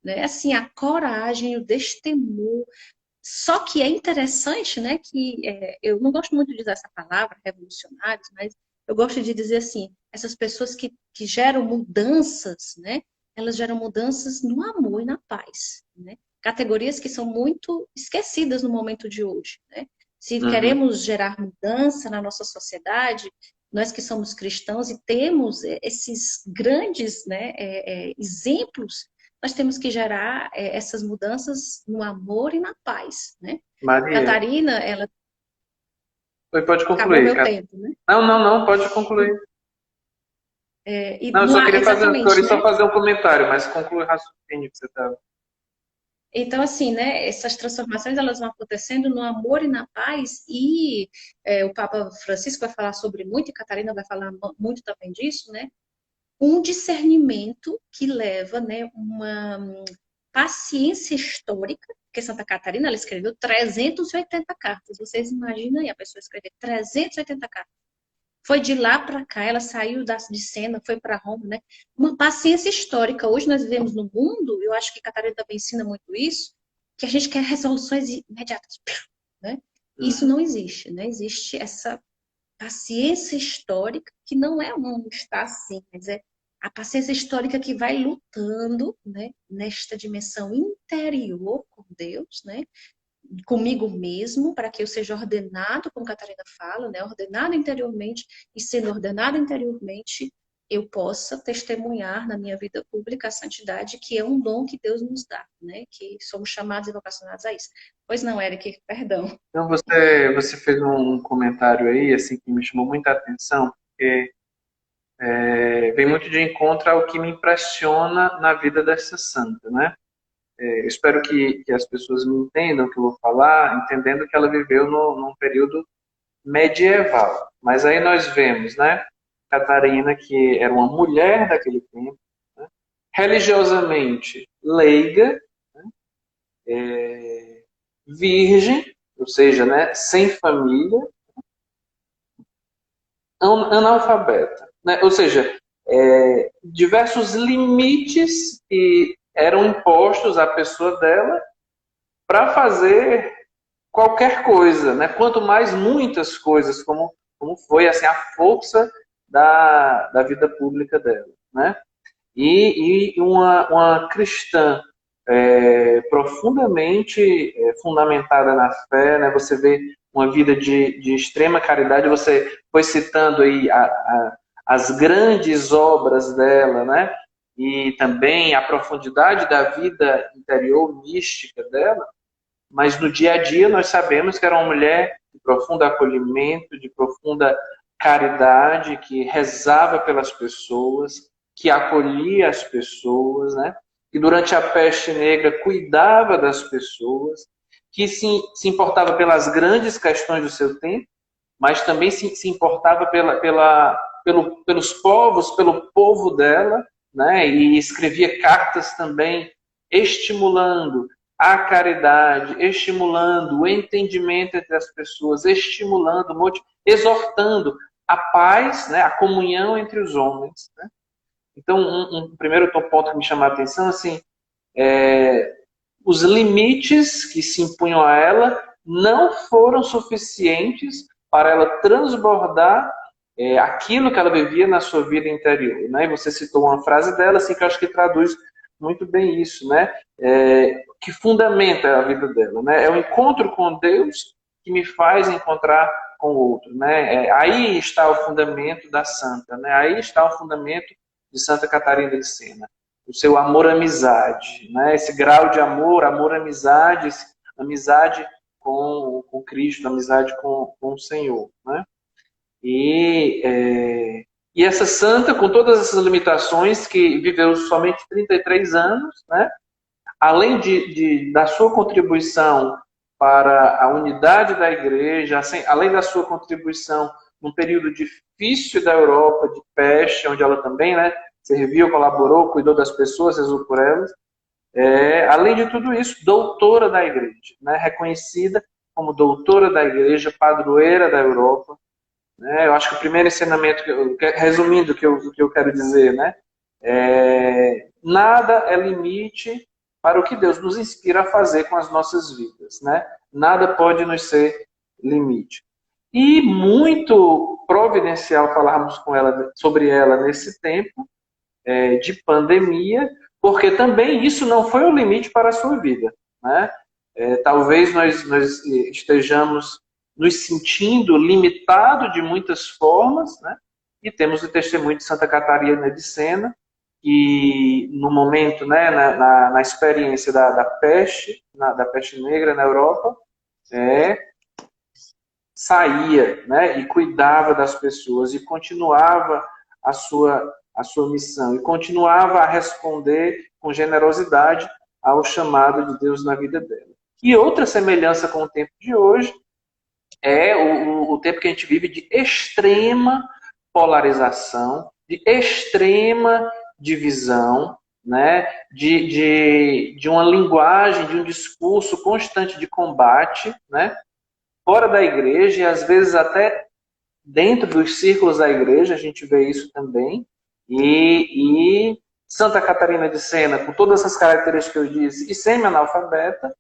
Né? Assim, a coragem, o destemor. Só que é interessante, né, que eu não gosto muito de usar essa palavra, revolucionários, mas eu gosto de dizer assim, essas pessoas que geram mudanças, né, elas geram mudanças no amor e na paz, né? Categorias que são muito esquecidas no momento de hoje, né? Se Uhum. queremos gerar mudança na nossa sociedade, nós que somos cristãos e temos esses grandes, né, exemplos, nós temos que gerar essas mudanças no amor e na paz, né? Maria, Catarina, ela pode acabou concluir, meu cara. tempo, né? Não, não, não, pode concluir. E Não, eu só queria exatamente, só né? fazer um comentário, mas conclui o raciocínio que você estava. Então, assim, né, essas transformações elas vão acontecendo no amor e na paz, e o Papa Francisco vai falar sobre muito, e Catarina vai falar muito também disso, né? Um discernimento que leva, né, uma paciência histórica, porque Santa Catarina ela escreveu 380 cartas. Vocês imaginam aí a pessoa escrever 380 cartas. Foi de lá para cá, ela saiu de cena, foi para Roma, né? Uma paciência histórica. Hoje nós vivemos no mundo, eu acho que Catarina também ensina muito isso, que a gente quer resoluções imediatas, né? Isso Uhum. não existe, né? Existe essa paciência histórica que não é um estar assim, mas é a paciência histórica que vai lutando, né, nesta dimensão interior com Deus, né, comigo mesmo, para que eu seja ordenado, como Catarina fala, né, ordenado interiormente, e sendo ordenado interiormente, eu possa testemunhar na minha vida pública a santidade, que é um dom que Deus nos dá, né, que somos chamados e vocacionados a isso. Pois não, Eric, perdão. Então, você fez um comentário aí, assim, que me chamou muita atenção, porque vem muito de encontro ao que me impressiona na vida dessa santa, né? Eu espero que as pessoas me entendam o que eu vou falar, entendendo que ela viveu num período medieval. Mas aí nós vemos, né, Catarina, que era uma mulher daquele tempo, né, religiosamente leiga, virgem, ou seja, né, sem família, analfabeta. Né? Ou seja, diversos limites que eram impostos à pessoa dela para fazer qualquer coisa, né? Quanto mais muitas coisas, como foi assim, a força da vida pública dela. Né? E uma cristã profundamente fundamentada na fé, né? Você vê uma vida de extrema caridade, você foi citando aí as grandes obras dela, né? E também a profundidade da vida interior mística dela, mas no dia a dia nós sabemos que era uma mulher de profundo acolhimento, de profunda caridade, que rezava pelas pessoas, que acolhia as pessoas, né? Que durante a peste negra cuidava das pessoas, que se importava pelas grandes questões do seu tempo, mas também se importava pelos povos, pelo povo dela, né? E escrevia cartas também estimulando a caridade, estimulando o entendimento entre as pessoas, estimulando, exortando a paz, né? A comunhão entre os homens. Né? Então, um primeiro ponto que me chama a atenção, assim, os limites que se impunham a ela não foram suficientes para ela transbordar aquilo que ela vivia na sua vida interior. Né? E você citou uma frase dela, assim, que eu acho que traduz muito bem isso, né? Que fundamenta a vida dela. Né? É o encontro com Deus que me faz encontrar com o outro. Né? Aí está o fundamento da santa. Né? Aí está o fundamento de Santa Catarina de Sena. O seu amor-amizade. Né? Esse grau de amor-amizade, amizade com Cristo, amizade com o Senhor. Né? E essa santa, com todas essas limitações, que viveu somente 33 anos, né? Além da sua contribuição para a unidade da igreja, além da sua contribuição num período difícil da Europa, de peste, onde ela também, né, serviu, colaborou, cuidou das pessoas, rezou por elas. Além de tudo isso, doutora da igreja, né, reconhecida como doutora da igreja, padroeira da Europa, né? Eu acho que o primeiro ensinamento, resumindo o que eu quero dizer, né? Nada é limite para o que Deus nos inspira a fazer com as nossas vidas, né? Nada pode nos ser limite. E muito providencial falarmos sobre ela nesse tempo de pandemia, porque também isso não foi o limite para a sua vida, né? Talvez nós estejamos nos sentindo limitado de muitas formas, né? E temos o testemunho de Santa Catarina de Sena, que no momento, né, na experiência da peste, da peste negra na Europa, é, saía, né, e cuidava das pessoas e continuava a sua missão e continuava a responder com generosidade ao chamado de Deus na vida dela. E outra semelhança com o tempo de hoje é o tempo que a gente vive de extrema polarização, de extrema divisão, né? de uma linguagem, de um discurso constante de combate, né? Fora da igreja e às vezes até dentro dos círculos da igreja, a gente vê isso também. E Santa Catarina de Sena, com todas essas características que eu disse, e semi-analfabeta,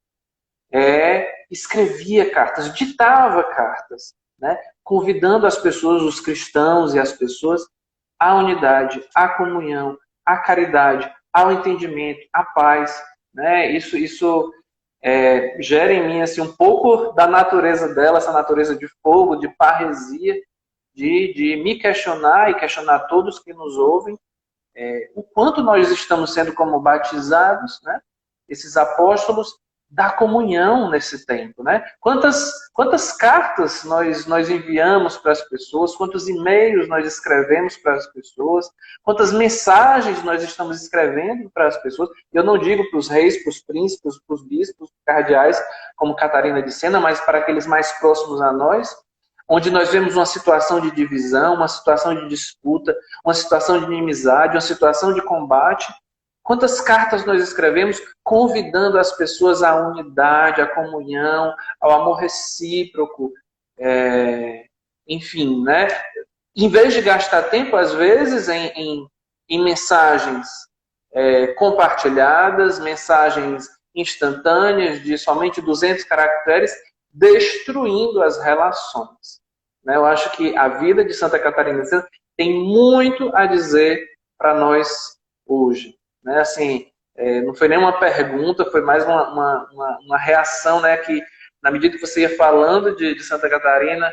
escrevia cartas, ditava cartas, né, convidando as pessoas, os cristãos e as pessoas, à unidade, à comunhão, à caridade, ao entendimento, à paz. Né? Isso gera em mim assim, um pouco da natureza dela, essa natureza de fogo, de parresia, de me questionar e questionar todos que nos ouvem, o quanto nós estamos sendo como batizados, né? Esses apóstolos da comunhão nesse tempo, né? Quantas cartas nós enviamos para as pessoas, quantos e-mails nós escrevemos para as pessoas, quantas mensagens nós estamos escrevendo para as pessoas. Eu não digo para os reis, para os príncipes, para os bispos, cardeais, como Catarina de Sena, mas para aqueles mais próximos a nós, onde nós vemos uma situação de divisão, uma situação de disputa, uma situação de inimizade, uma situação de combate. Quantas cartas nós escrevemos convidando as pessoas à unidade, à comunhão, ao amor recíproco, enfim, né? Em vez de gastar tempo, às vezes, em mensagens compartilhadas, mensagens instantâneas de somente 200 caracteres, destruindo as relações. Né? Eu acho que a vida de Santa Catarina de Sena tem muito a dizer para nós hoje. Né? Assim, não foi nem uma pergunta, foi mais uma reação, né? Que na medida que você ia falando de Santa Catarina,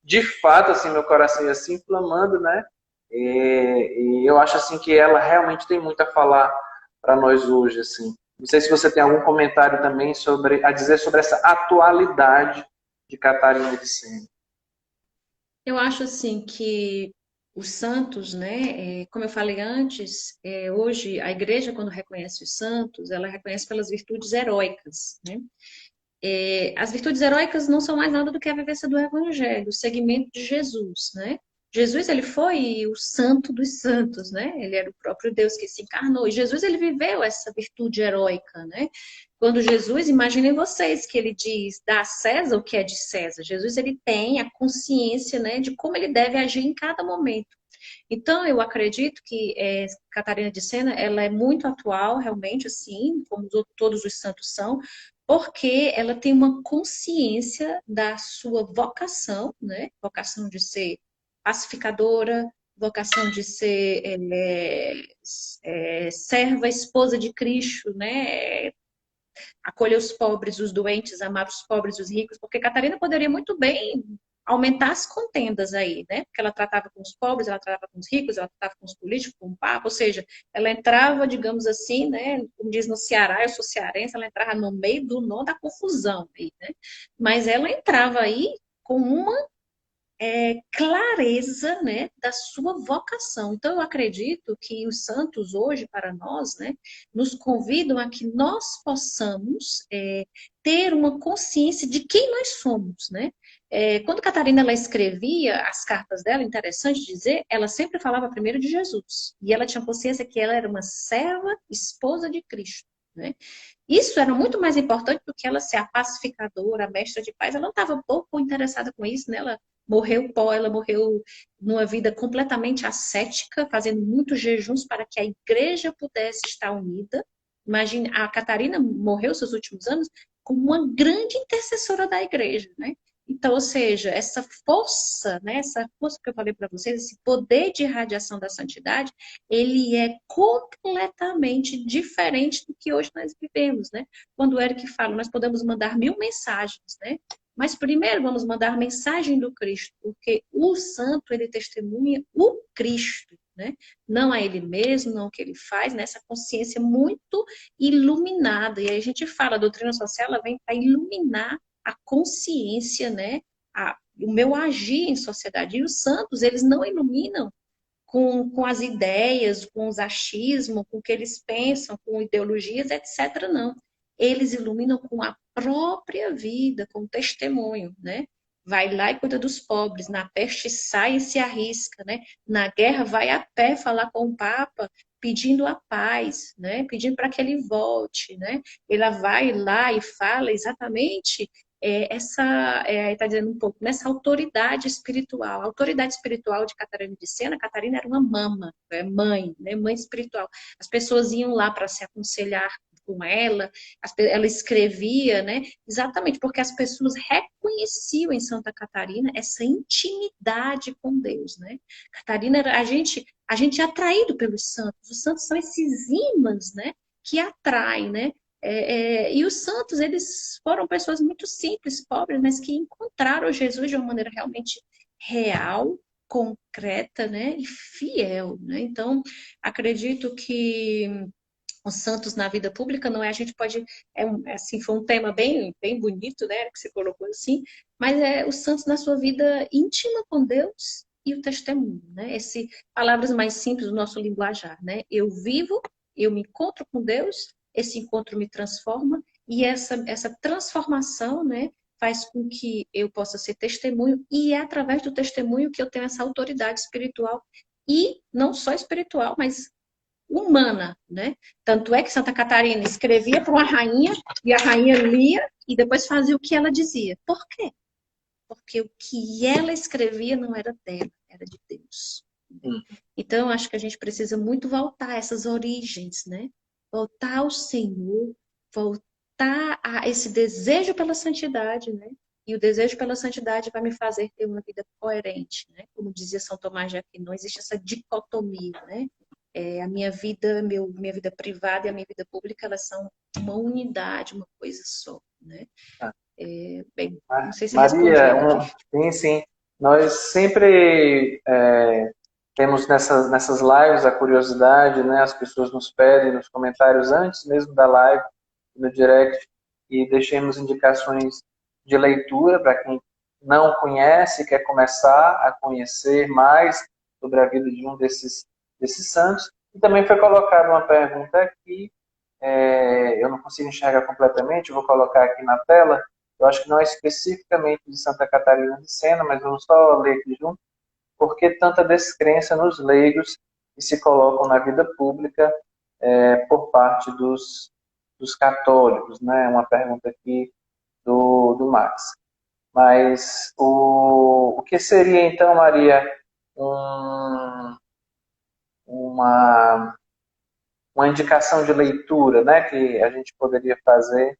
de fato, assim, meu coração ia se inflamando, né? E eu acho assim que ela realmente tem muito a falar para nós hoje, assim. Não sei se você tem algum comentário também a dizer sobre essa atualidade de Catarina de Sena. Eu acho assim que os santos, né, como eu falei antes, hoje a igreja, quando reconhece os santos, ela reconhece pelas virtudes heróicas, né? As virtudes heróicas não são mais nada do que a vivência do evangelho, o segmento de Jesus, né? Jesus, ele foi o santo dos santos, né? Ele era o próprio Deus que se encarnou. E Jesus, ele viveu essa virtude heróica, né? Quando Jesus, imaginem vocês que ele diz, dá a César o que é de César. Jesus, ele tem a consciência, né, de como ele deve agir em cada momento. Então, eu acredito que Catarina de Sena, ela é muito atual, realmente, assim, como todos os santos são, porque ela tem uma consciência da sua vocação, né? Vocação de ser pacificadora, vocação de ser serva, esposa de Cristo, né? Acolher os pobres, os doentes, amar os pobres, os ricos, porque Catarina poderia muito bem aumentar as contendas aí, né? Porque ela tratava com os pobres, ela tratava com os ricos, ela tratava com os políticos, com o Papa, ou seja, ela entrava, digamos assim, né? Como diz no Ceará, eu sou cearense, ela entrava no meio do nó da confusão aí, né? Mas ela entrava aí com uma clareza, né, da sua vocação. Então, eu acredito que os santos hoje, para nós, né, nos convidam a que nós possamos ter uma consciência de quem nós somos, né? Quando Catarina ela escrevia as cartas dela, interessante dizer, ela sempre falava primeiro de Jesus. E ela tinha consciência que ela era uma serva, esposa de Cristo, né? Isso era muito mais importante do que ela ser a pacificadora, a mestra de paz. Ela não estava pouco interessada com isso, né? Ela morreu pó, ela morreu numa vida completamente ascética, fazendo muitos jejuns para que a igreja pudesse estar unida. Imagine, a Catarina morreu seus últimos anos como uma grande intercessora da igreja, né? Então, ou seja, essa força, né, essa força que eu falei para vocês, esse poder de irradiação da santidade, ele é completamente diferente do que hoje nós vivemos, né? Quando o Eric fala, nós podemos mandar 1000 mensagens, né? Mas primeiro vamos mandar mensagem do Cristo, porque o santo, ele testemunha o Cristo, né? Não a ele mesmo, não o que ele faz, nessa consciência muito iluminada. E aí a gente fala, a doutrina social, ela vem para iluminar a consciência, né? O meu agir em sociedade. E os santos, eles não iluminam com as ideias, com os achismos, com o que eles pensam, com ideologias, etc. Não. Eles iluminam com a própria vida, com o testemunho, né? Vai lá e cuida dos pobres, na peste sai e se arrisca, né? Na guerra vai a pé falar com o Papa, pedindo a paz, né? Pedindo para que ele volte, né? Ela vai lá e fala exatamente está dizendo um pouco nessa autoridade espiritual. A autoridade espiritual de Catarina de Sena, Catarina era uma mama, mãe, né, mãe espiritual. As pessoas iam lá para se aconselhar com ela, ela escrevia, né, exatamente porque as pessoas reconheciam em Santa Catarina essa intimidade com Deus, né? Catarina era a gente é atraído pelos santos. Os santos são esses ímãs, né, que atraem, né? E os santos, eles foram pessoas muito simples, pobres, mas que encontraram Jesus de uma maneira realmente real, concreta, né, e fiel, né? Então, acredito que os santos na vida pública não é, a gente pode, assim, foi um tema bem bonito, né, que você colocou assim, mas é os santos na sua vida íntima com Deus e o testemunho, né? Palavras mais simples do nosso linguajar, né? Eu vivo, eu me encontro com Deus, esse encontro me transforma e essa transformação, né, faz com que eu possa ser testemunho e é através do testemunho que eu tenho essa autoridade espiritual e não só espiritual, mas humana, né? Tanto é que Santa Catarina escrevia para uma rainha e a rainha lia e depois fazia o que ela dizia. Por quê? Porque o que ela escrevia não era dela, era de Deus. Então, acho que a gente precisa muito voltar a essas origens, né? Voltar ao Senhor, voltar a esse desejo pela santidade, né? E o desejo pela santidade vai me fazer ter uma vida coerente, né? Como dizia São Tomás de Aquino, não existe essa dicotomia, né? A minha vida privada e a minha vida pública, elas são uma unidade, uma coisa só, né? Bem, não sei se respondi, Maria, Eric. sim, sim. Nós sempre temos nessas lives a curiosidade, né? As pessoas nos pedem nos comentários antes mesmo da live, no direct, e deixemos indicações de leitura para quem não conhece, quer começar a conhecer mais sobre a vida de um desses santos. E também foi colocada uma pergunta aqui, eu não consigo enxergar completamente, vou colocar aqui na tela. Eu acho que não é especificamente de Santa Catarina de Sena, mas vamos só ler aqui junto. Por que tanta descrença nos leigos que se colocam na vida pública por parte dos católicos? Né? Uma pergunta aqui do Max. Mas o que seria, então, Maria, uma, uma indicação de leitura, né, que a gente poderia fazer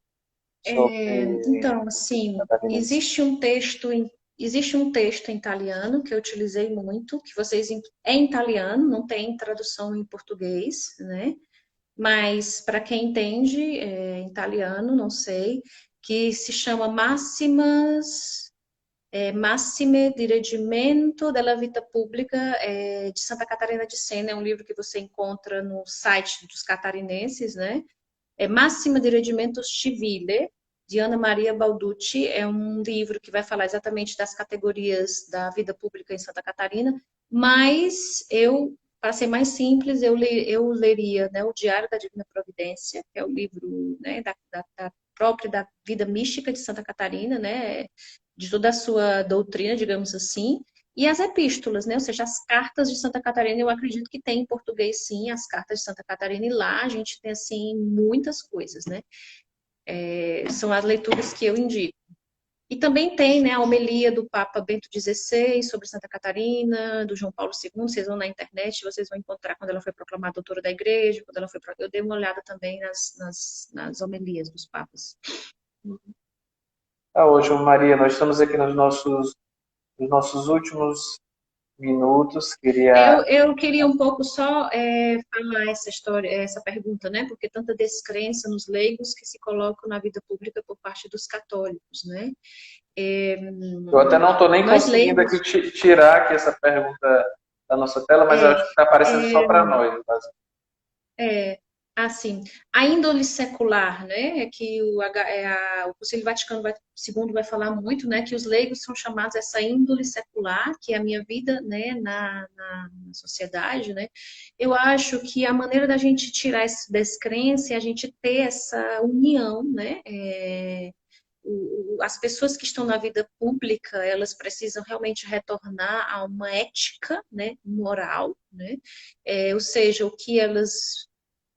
sobre Então, assim, Catarina de Sena? existe um texto em italiano que eu utilizei muito, que vocês é em italiano, não tem tradução em português, né? Mas para quem entende em italiano, não sei, que se chama Massime di Reggimento della Vita Pubblica de Santa Catarina de Sena. É um livro que você encontra no site dos catarinenses, né? Massima di Reggimento Civile, de Ana Maria Balducci. É um livro que vai falar exatamente das categorias da vida pública em Santa Catarina, mas eu, para ser mais simples, eu leria, né, o Diário da Divina Providência, que é o livro, né, da própria da vida mística de Santa Catarina, né, de toda a sua doutrina, digamos assim, e as epístolas, né? Ou seja, as cartas de Santa Catarina, eu acredito que tem em português, sim, as cartas de Santa Catarina, e lá a gente tem, assim, muitas coisas, né? São as leituras que eu indico. E também tem, né, a homilia do Papa Bento XVI sobre Santa Catarina, do João Paulo II. Vocês vão na internet, vocês vão encontrar quando ela foi proclamada doutora da igreja, quando ela foi. Eu dei uma olhada também nas homilias dos papas. Tá ótimo, Maria. Nós estamos aqui nos nossos últimos minutos. Eu queria um pouco só falar essa história, essa pergunta, né? Porque tanta descrença nos leigos que se colocam na vida pública por parte dos católicos, né? Eu até não estou nem Nós conseguindo leigos, aqui tirar aqui essa pergunta da nossa tela, mas eu acho que está aparecendo só para nós. assim, a índole secular, né? É que o Concílio Vaticano II vai falar muito, né? Que os leigos são chamados essa índole secular, que é a minha vida, né? Na sociedade, né? Eu acho que a maneira da gente tirar essa descrença é a gente ter essa união, né? As pessoas que estão na vida pública, elas precisam realmente retornar a uma ética, né, moral, né, ou seja, o que elas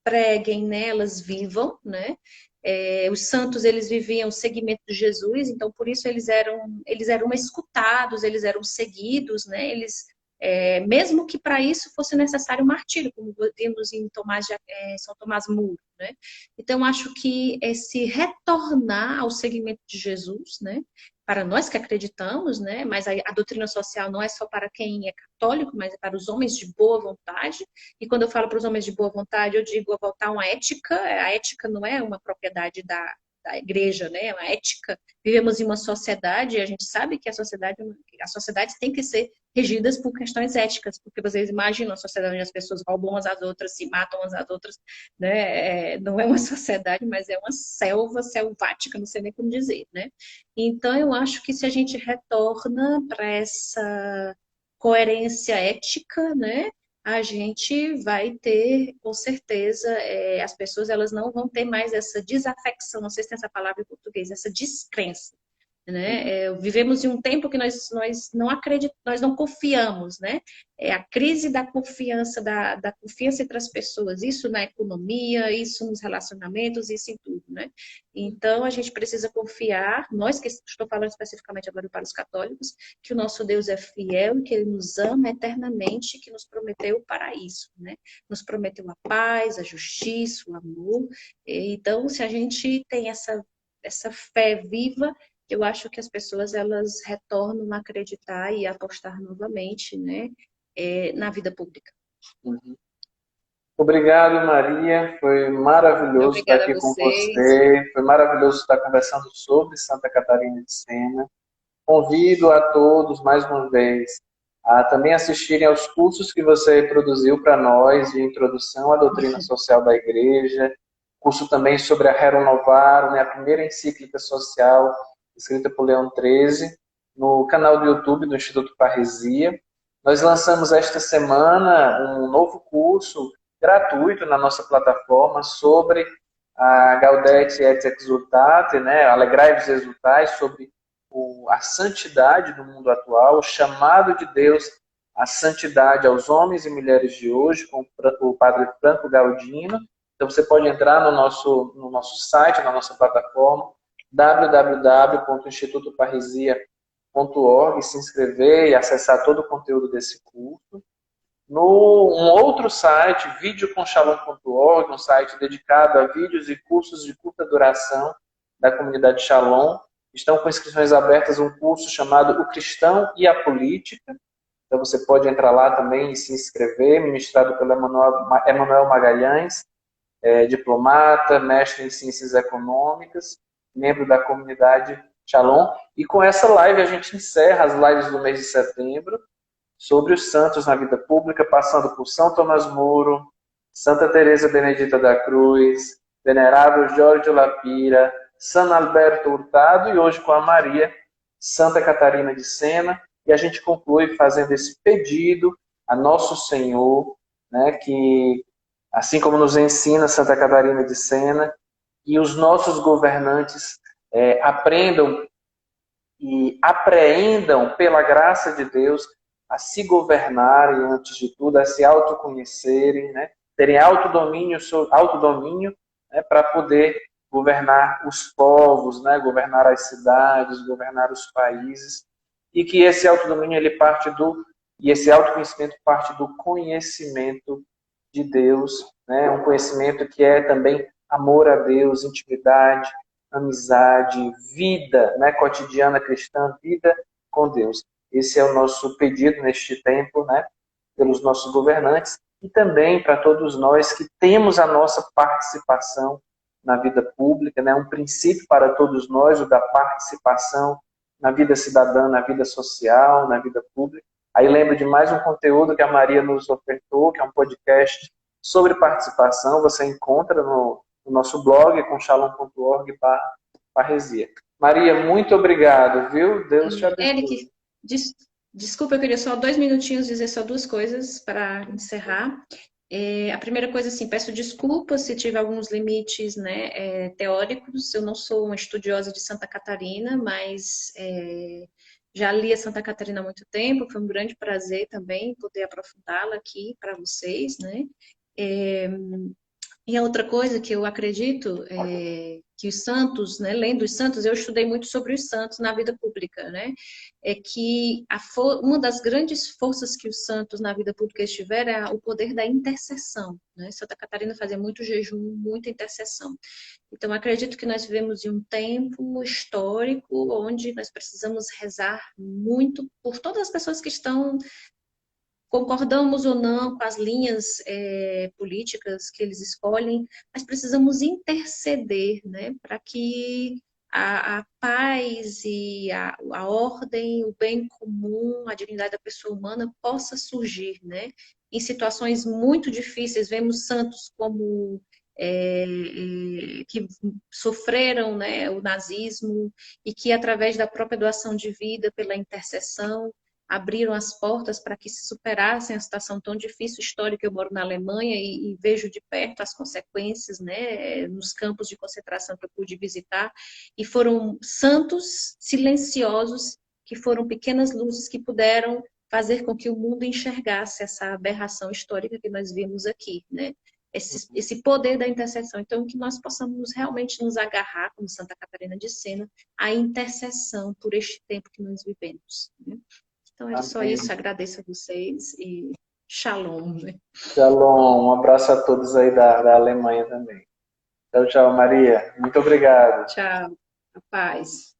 preguem, né, elas vivam, né, os santos, eles viviam o seguimento de Jesus, então por isso eles eram escutados, eles eram seguidos, né, mesmo que para isso fosse necessário o martírio, como vimos em São Tomás Moro, né? Então, acho que esse retornar ao seguimento de Jesus, né? Para nós que acreditamos, né? Mas a doutrina social não é só para quem é católico, mas é para os homens de boa vontade. E quando eu falo para os homens de boa vontade, eu digo a voltar a uma ética. A ética não é uma propriedade da igreja, né? A ética. Vivemos em uma sociedade e a gente sabe que as sociedades têm que ser regidas por questões éticas, porque vocês imaginam a sociedade onde as pessoas roubam umas às outras, se matam umas às outras, né? Não é uma sociedade, mas é uma selva selvática, não sei nem como dizer, né? Então, eu acho que se a gente retorna para essa coerência ética, né? A gente vai ter, com certeza, as pessoas elas não vão ter mais essa desafecção, não sei se tem essa palavra em português, essa descrença, né? Vivemos em um tempo que nós não acreditamos, nós não confiamos, né? É a crise da confiança, da confiança entre as pessoas, isso na economia, isso nos relacionamentos, isso em tudo, né? Então, a gente precisa confiar, nós que estou falando especificamente agora para os católicos, que o nosso Deus é fiel, que Ele nos ama eternamente, que nos prometeu o paraíso, né? Nos prometeu a paz, a justiça, o amor. Então, se a gente tem essa fé viva, eu acho que as pessoas elas retornam a acreditar e a apostar novamente, né, na vida pública. Obrigado, Maria. Foi maravilhoso estar Obrigada a aqui com vocês. você. Foi maravilhoso estar conversando sobre Santa Catarina de Sena. Convido a todos, mais uma vez, a também assistirem aos cursos que você produziu para nós de introdução à doutrina social da Igreja, curso também sobre a Rerum Novarum, né, a primeira encíclica social escrita por Leão XIII, no canal do YouTube do Instituto Parresia. Nós lançamos esta semana um novo curso gratuito na nossa plataforma sobre a Gaudete et Exultate, né, Alegrai-vos e Exultai, sobre a santidade do mundo atual, o chamado de Deus à santidade aos homens e mulheres de hoje, com o padre Franco Galdino. Então você pode entrar no nosso site, na nossa plataforma, www.institutoparresia.org, se inscrever e acessar todo o conteúdo desse curso. Um outro site, videocomshalom.org, um site dedicado a vídeos e cursos de curta duração da comunidade Shalom. Estão com inscrições abertas um curso chamado O Cristão e a Política. Então você pode entrar lá também e se inscrever, ministrado pelo Emanuel Magalhães, diplomata, mestre em Ciências Econômicas, membro da comunidade Shalom. E com essa live a gente encerra as lives do mês de setembro sobre os santos na vida pública, passando por São Tomás Moro, Santa Teresa Benedita da Cruz, Venerável Jorge Lapira, São Alberto Hurtado e hoje com a Maria, Santa Catarina de Sena. E a gente conclui fazendo esse pedido a Nosso Senhor, né, que assim como nos ensina Santa Catarina de Sena, e os nossos governantes aprendam e apreendam, pela graça de Deus, a se governarem, antes de tudo, a se autoconhecerem, né? Terem autodomínio, né? Para poder governar os povos, né? Governar as cidades, governar os países, e que esse autodomínio e esse autoconhecimento parte do conhecimento de Deus, né? Um conhecimento que é também amor a Deus, intimidade, amizade, vida, né? Cotidiana cristã, vida com Deus. Esse é o nosso pedido neste tempo, né? Pelos nossos governantes e também para todos nós que temos a nossa participação na vida pública, né? Um princípio para todos nós, o da participação na vida cidadã, na vida social, na vida pública. Aí lembro de mais um conteúdo que a Maria nos ofertou, que é um podcast sobre participação. Você encontra no nosso blog, conshalom.org/parresia. Maria, muito obrigado, viu? Deus te abençoe. Eric, desculpa, eu queria só 2 minutinhos dizer só 2 coisas para encerrar. A primeira coisa, assim, peço desculpas se tive alguns limites, né, teóricos. Eu não sou uma estudiosa de Santa Catarina, mas já li a Santa Catarina há muito tempo. Foi um grande prazer também poder aprofundá-la aqui para vocês, né? E a outra coisa que eu acredito é que os santos, né, lendo os santos, eu estudei muito sobre os santos na vida pública, né? É que uma das grandes forças que os santos na vida pública tiveram é o poder da intercessão, né? Santa Catarina fazia muito jejum, muita intercessão. Então, acredito que nós vivemos em um tempo histórico onde nós precisamos rezar muito por todas as pessoas que estão, concordamos ou não com as linhas políticas que eles escolhem, mas precisamos interceder, né, para que a paz e a ordem, o bem comum, a dignidade da pessoa humana possa surgir, né? Em situações muito difíceis, vemos santos como que sofreram, né, o nazismo e que através da própria doação de vida, pela intercessão, abriram as portas para que se superassem a situação tão difícil histórica. Eu moro na Alemanha e vejo de perto as consequências, né, nos campos de concentração que eu pude visitar, e foram santos silenciosos, que foram pequenas luzes que puderam fazer com que o mundo enxergasse essa aberração histórica que nós vimos aqui, né? Esse poder da intercessão. Então, que nós possamos realmente nos agarrar, como Santa Catarina de Sena, à intercessão por este tempo que nós vivemos, né? Então, era só isso. Agradeço a vocês e shalom, né? Shalom. Um abraço a todos aí da Alemanha também. Tchau, tchau, Maria. Muito obrigado. Tchau. A paz.